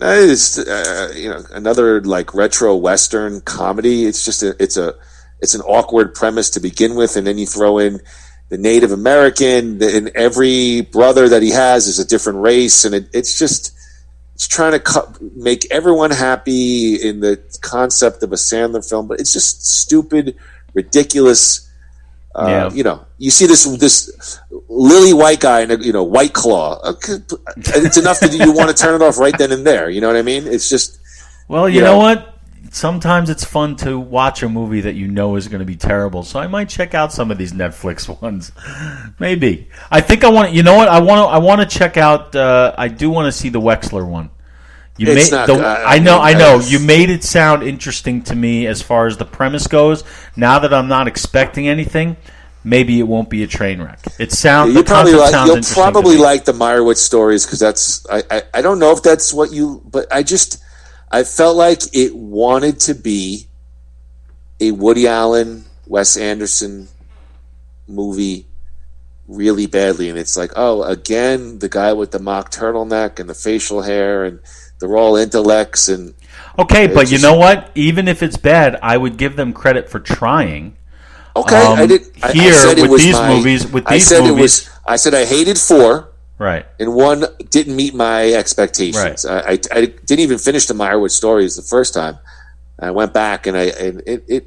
It's another like retro Western comedy. It's just it's an awkward premise to begin with, and then you throw in the Native American, and every brother that he has is a different race, and it's trying to make everyone happy in the concept of a Sandler film, but it's just stupid, ridiculous. You see this lily white guy in a White Claw. It's enough that you want to turn it off right then and there. You know what I mean? It's just. Well, you know what? Sometimes it's fun to watch a movie that you know is going to be terrible. So I might check out some of these Netflix ones. Maybe. I think I want. You know what? I want to check out. I do want to see the Wexler one. I know. You made it sound interesting to me as far as the premise goes. Now that I'm not expecting anything, maybe it won't be a train wreck. You'll probably like the Meyerowitz stories because that's. I don't know if that's what you, but I felt like it wanted to be a Woody Allen, Wes Anderson movie really badly, and it's like, oh, again, the guy with the mock turtleneck and the facial hair, and they're all intellects. And okay, but you know what? Even if it's bad, I would give them credit for trying. Okay, I said I hated 4. Right. And 1 didn't meet my expectations. Right. I didn't even finish the Meyerowitz stories the first time. I went back and the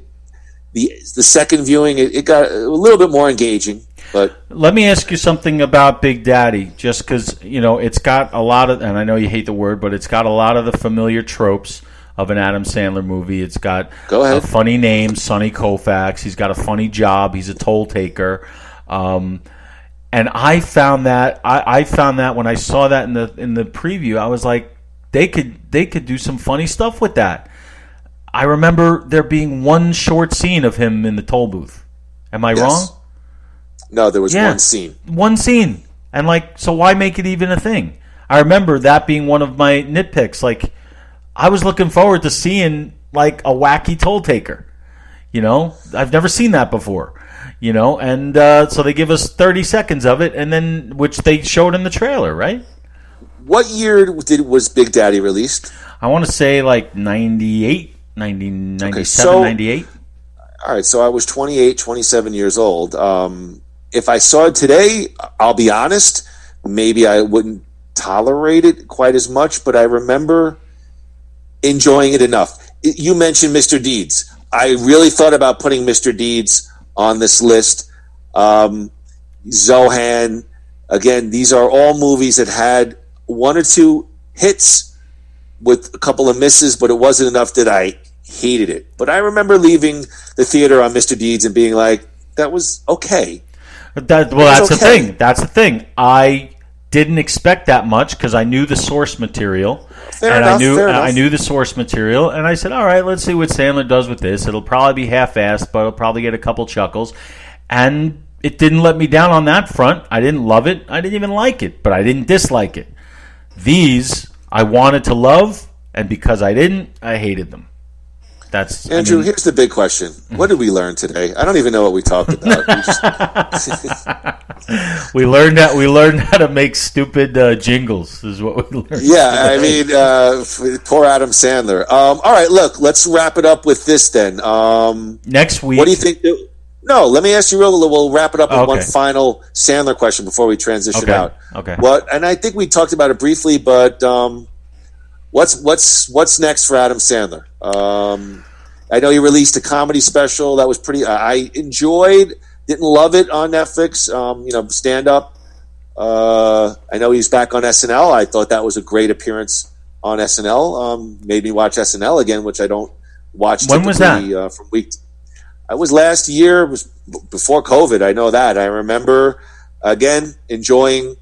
second viewing it got a little bit more engaging. But let me ask you something about Big Daddy, just because it's got a lot of, and I know you hate the word, but it's got a lot of the familiar tropes of an Adam Sandler movie. It's got a funny name, Sonny Koufax. He's got a funny job. He's a toll taker. And I found that when I saw that in the preview, I was like, they could do some funny stuff with that. I remember there being one short scene of him in the toll booth. Am I wrong? No, there was one scene. One scene. And so why make it even a thing? I remember that being one of my nitpicks. I was looking forward to seeing a wacky toll taker. I've never seen that before. And so they give us 30 seconds of it, and then which they showed in the trailer, right? What year was Big Daddy released? I want to say 98, 97, 98. All right, so I was 28, 27 years old. If I saw it today, I'll be honest, maybe I wouldn't tolerate it quite as much, but I remember enjoying it enough. You mentioned Mr. Deeds. I really thought about putting Mr. Deeds on this list. Zohan, again, these are all movies that had 1 or 2 hits with a couple of misses, but it wasn't enough that I hated it. But I remember leaving the theater on Mr. Deeds and being like, that was okay. That's the thing. That's the thing. I didn't expect that much because I knew the source material. I knew the source material, and I said, all right, let's see what Sandler does with this. It'll probably be half-assed, but it'll probably get a couple chuckles. And it didn't let me down on that front. I didn't love it. I didn't even like it, but I didn't dislike it. These I wanted to love, and because I didn't, I hated them. That's Andrew. Here's the big question: what did we learn today? I don't even know what we talked about. We learned how to make stupid jingles. Is what we learned. Yeah, I mean, poor Adam Sandler. All right, look, let's wrap it up with this then. Next week, what do you think? No, let me ask you real. We'll wrap it up with one final Sandler question before we transition out. Okay. And I think we talked about it briefly, but what's next for Adam Sandler? I know he released a comedy special that was pretty. I enjoyed. Didn't love it on Netflix. Stand up. I know he's back on SNL. I thought that was a great appearance on SNL. Made me watch SNL again, which I don't watch. When was that? From week. I was last year. It was before COVID. I know that. I remember again enjoying.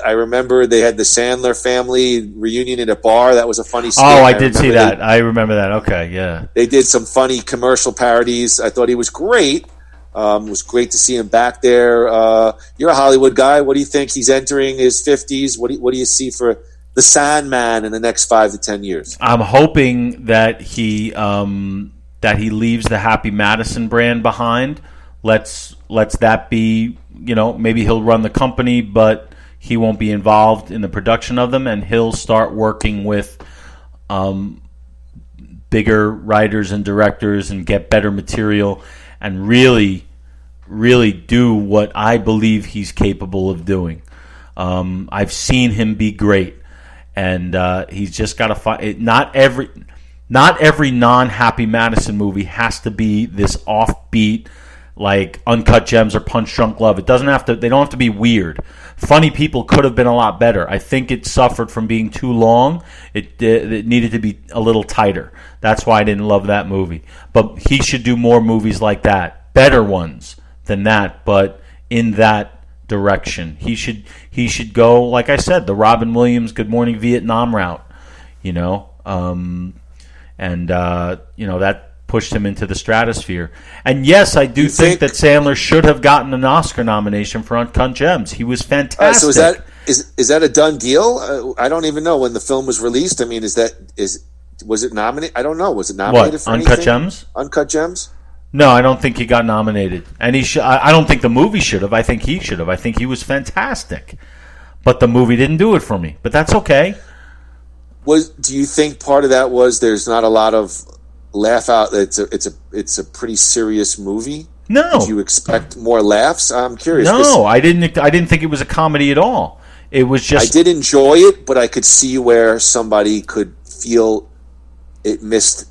I remember they had the Sandler family reunion at a bar. That was a funny skit. Oh, I did see that. I remember that. Okay, yeah. They did some funny commercial parodies. I thought he was great. It was great to see him back there. You're a Hollywood guy. What do you think? He's entering his 50s. What do you see for the Sandman in the next 5 to 10 years? I'm hoping that he leaves the Happy Madison brand behind. Let's that be. Maybe he'll run the company, but he won't be involved in the production of them, and he'll start working with bigger writers and directors and get better material and really, really do what I believe he's capable of doing. I've seen him be great, and he's just got to find. Not every non-Happy Madison movie has to be this offbeat, like Uncut Gems or Punch Drunk Love. It doesn't have to. They don't have to be weird. Funny People could have been a lot better. I think it suffered from being too long. It needed to be a little tighter. That's why I didn't love that movie. But he should do more movies like that, better ones than that, but in that direction. He should go, like I said, the Robin Williams Good Morning Vietnam route. That pushed him into the stratosphere. And yes, I do think that Sandler should have gotten an Oscar nomination for Uncut Gems. He was fantastic. So is that a done deal? I don't even know when the film was released. I mean, was it nominated? I don't know. Was it nominated for Uncut anything? Gems? Uncut Gems? No, I don't think he got nominated. And I don't think the movie should have. I think he should have. I think he was fantastic. But the movie didn't do it for me. But that's okay. Do you think part of that was there's not a lot of laugh out? It's a pretty serious movie. No. Did you expect more laughs? I'm curious. No, I didn't think it was a comedy at all. It was just. I did enjoy it, but I could see where somebody could feel it missed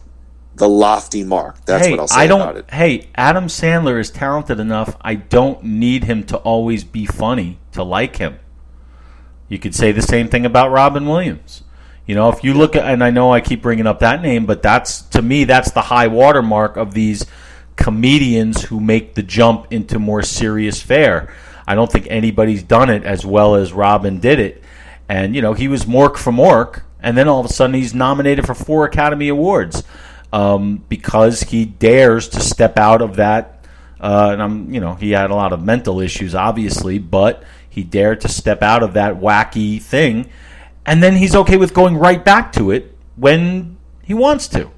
the lofty mark. That's what I'll say about it. Hey, Adam Sandler is talented enough. I don't need him to always be funny to like him. You could say the same thing about Robin Williams. If you look at, and I know I keep bringing up that name, but to me, that's the high watermark of these comedians who make the jump into more serious fare. I don't think anybody's done it as well as Robin did it. And, he was Mork from Mork, and then all of a sudden he's nominated for 4 Academy Awards because he dares to step out of that. He had a lot of mental issues, obviously, but he dared to step out of that wacky thing. And then he's okay with going right back to it when he wants to.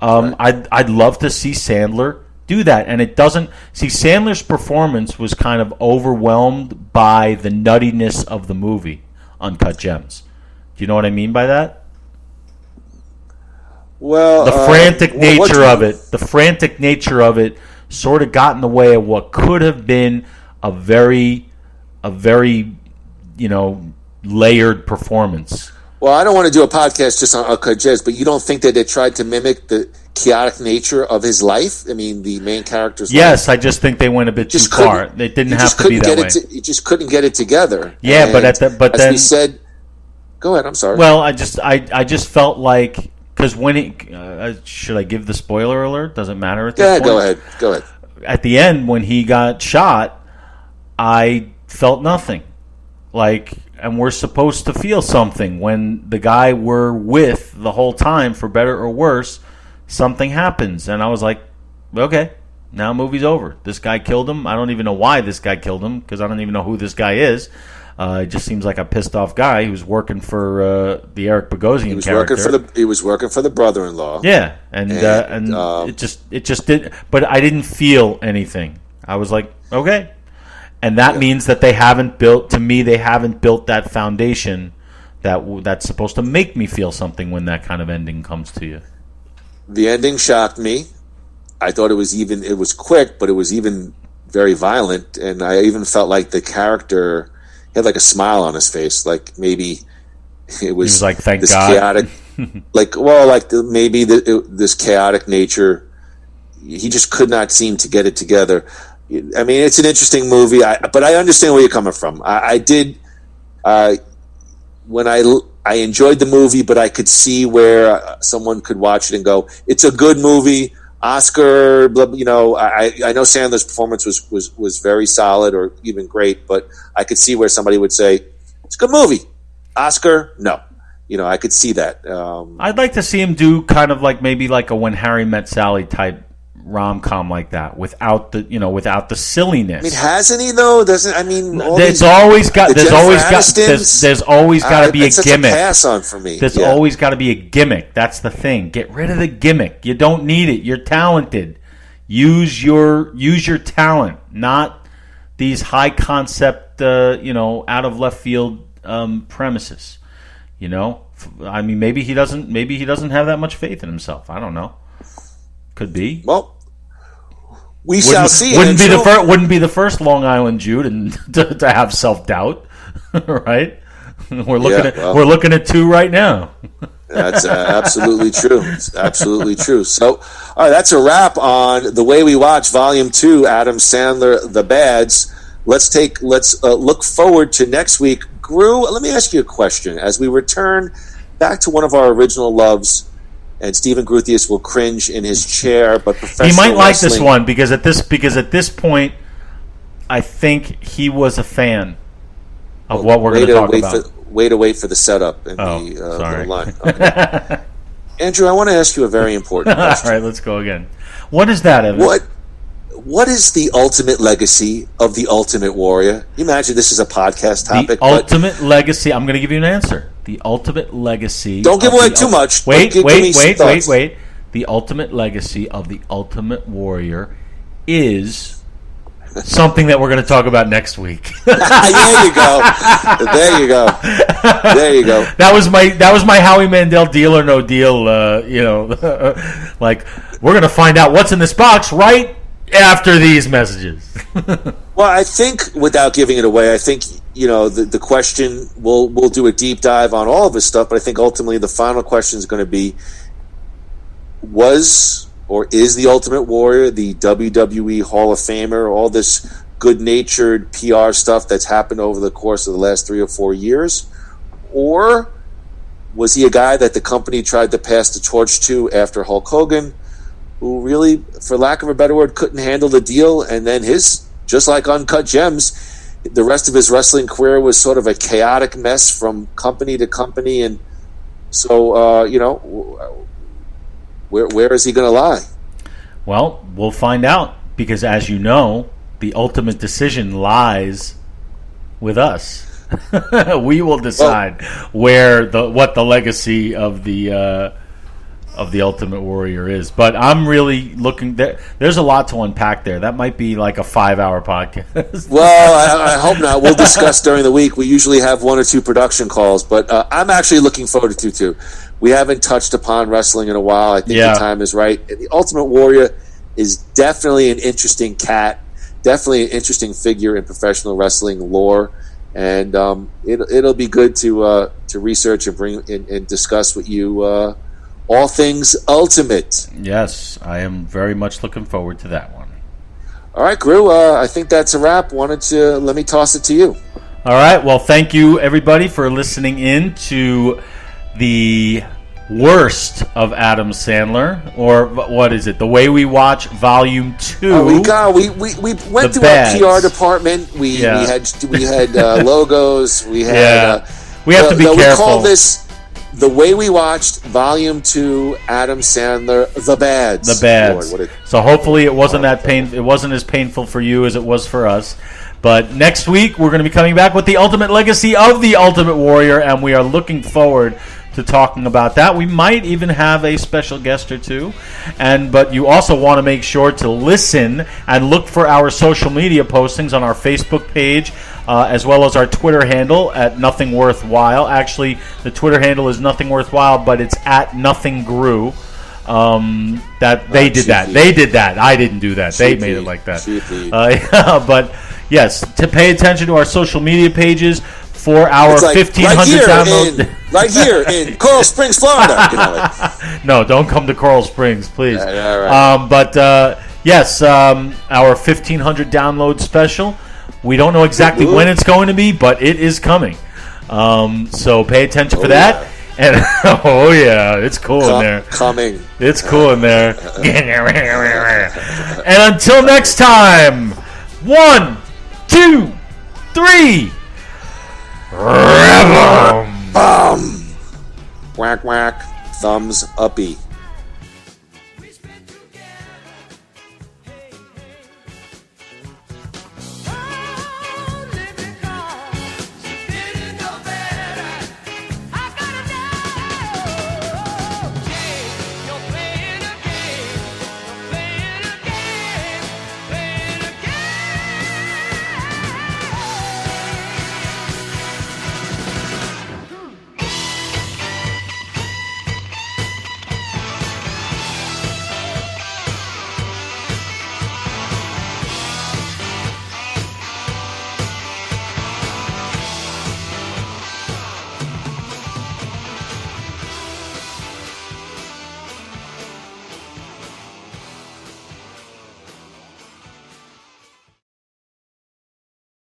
I'd love to see Sandler do that. And it doesn't... See, Sandler's performance was kind of overwhelmed by the nuttiness of the movie, Uncut Gems. Do you know what I mean by that? Well... The frantic nature of it sort of got in the way of what could have been a very layered performance. Well, I don't want to do a podcast just on Uncut Gems, but you don't think that they tried to mimic the chaotic nature of his life? I mean, the main character's life? I just think they went a bit too far. They didn't have to be that way. You just couldn't get it together. Yeah, and but as we said, go ahead. I'm sorry. Well, I just felt like, because when should I give the spoiler alert? Does it matter at this point? Go ahead. At the end, when he got shot, I felt nothing. And we're supposed to feel something when the guy we're with the whole time, for better or worse, something happens. And I was like, okay, now movie's over. This guy killed him. I don't even know why this guy killed him, because I don't even know who this guy is. He just seems like a pissed off guy who's working for the Eric Bogosian character. He was working for the brother-in-law. Yeah, and it just did. But I didn't feel anything. I was like, okay, and that means that they haven't built that foundation that's supposed to make me feel something when that kind of ending comes to you. The ending shocked me. I thought it was quick, but it was even very violent, and I even felt like the character had like a smile on his face, like maybe it was like, thank this God. chaotic, this chaotic nature. He just could not seem to get it together. I mean, it's an interesting movie, but I understand where you're coming from. I did when I enjoyed the movie, but I could see where someone could watch it and go, "It's a good movie." Oscar, you know, I know Sandler's performance was very solid or even great, but I could see where somebody would say, it's a good movie. Oscar, no. You know, I could see that. I'd like to see him do kind of like maybe like a When Harry Met Sally type rom-com like that without the silliness. I mean, hasn't he though? There's always got to be a gimmick. A pass on for me. There's always got to be a gimmick. That's the thing. Get rid of the gimmick. You don't need it. You're talented. Use your talent, not these high concept, out of left field premises. You know, I mean, maybe he doesn't have that much faith in himself. I don't know. Could be. Well, we shall see. Wouldn't be the first Long Island Jew to have self-doubt, right? We're looking at 2 right now. That's absolutely true. It's absolutely true. So, all right, that's a wrap on The Way We Watch, Volume 2, Adam Sandler, The Bads. Let's look forward to next week. Groo, let me ask you a question. As we return back to one of our original loves, and Stephen Gruthius will cringe in his chair, but professional he might like wrestling, this one because at this point, I think he was a fan of what we're going to talk about. Way to wait for the setup and the line. Okay. Andrew, I want to ask you a very important question. All right, let's go again. What is that, Evan? What is the ultimate legacy of the Ultimate Warrior? You imagine this is a podcast topic. The ultimate legacy. I'm going to give you an answer. The ultimate legacy. Don't give away too much. Wait. The ultimate legacy of the Ultimate Warrior is something that we're going to talk about next week. There you go. That was my Howie Mandel Deal or No Deal. Like we're going to find out what's in this box right after these messages. Well, I think without giving it away, I think the question we'll do a deep dive on all of his stuff, but I think ultimately the final question is going to be: was or is the Ultimate Warrior the WWE Hall of Famer? All this good-natured PR stuff that's happened over the course of the last 3 or 4 years, or was he a guy that the company tried to pass the torch to after Hulk Hogan, who really, for lack of a better word, couldn't handle the deal, and then just like Uncut Gems, the rest of his wrestling career was sort of a chaotic mess from company to company, and so, where is he going to lie? Well, we'll find out, because as you know, the ultimate decision lies with us. We will decide what the legacy of the Ultimate Warrior is. But I'm really looking there's a lot to unpack there. That might be like a 5-hour podcast. Well, I hope not. We'll discuss during the week. We usually have 1 or 2 production calls, but I'm actually looking forward to 2. We haven't touched upon wrestling in a while. I think the time is right. And the Ultimate Warrior is definitely an interesting cat, definitely an interesting figure in professional wrestling lore. And it'll be good to research and bring and discuss with you all things Ultimate. Yes, I am very much looking forward to that one. All right, Groo, I think that's a wrap. Let me toss it to you. All right, well, thank you, everybody, for listening in to the worst of Adam Sandler, or what is it? The Way We Watch, Volume 2. We went through our PR department. We had logos. We had. We have to be careful. the way we watched Volume 2, Adam Sandler, The Bads. The Bads. Lord, so hopefully it wasn't it wasn't as painful for you as it was for us. But next week we're going to be coming back with the Ultimate Legacy of the Ultimate Warrior, and we are looking forward to talking about that. We might even have a special guest or two. But you also want to make sure to listen and look for our social media postings on our Facebook page, as well as our Twitter handle at Nothing Worthwhile. Actually, the Twitter handle is Nothing Worthwhile, but it's at Nothing Groo. They did that. I didn't do that. They made it like that. But yes, to pay attention to our social media pages for our 1,500 downloads. Right here in Coral Springs, Florida. No, don't come to Coral Springs, please. Right. Yes, our 1,500 download special. We don't know exactly when it's going to be, but it is coming. So pay attention for that. And it's cool in there. Coming. It's cool in there. And until next time, 1, 2, 3. Whack, whack. Thumbs uppy.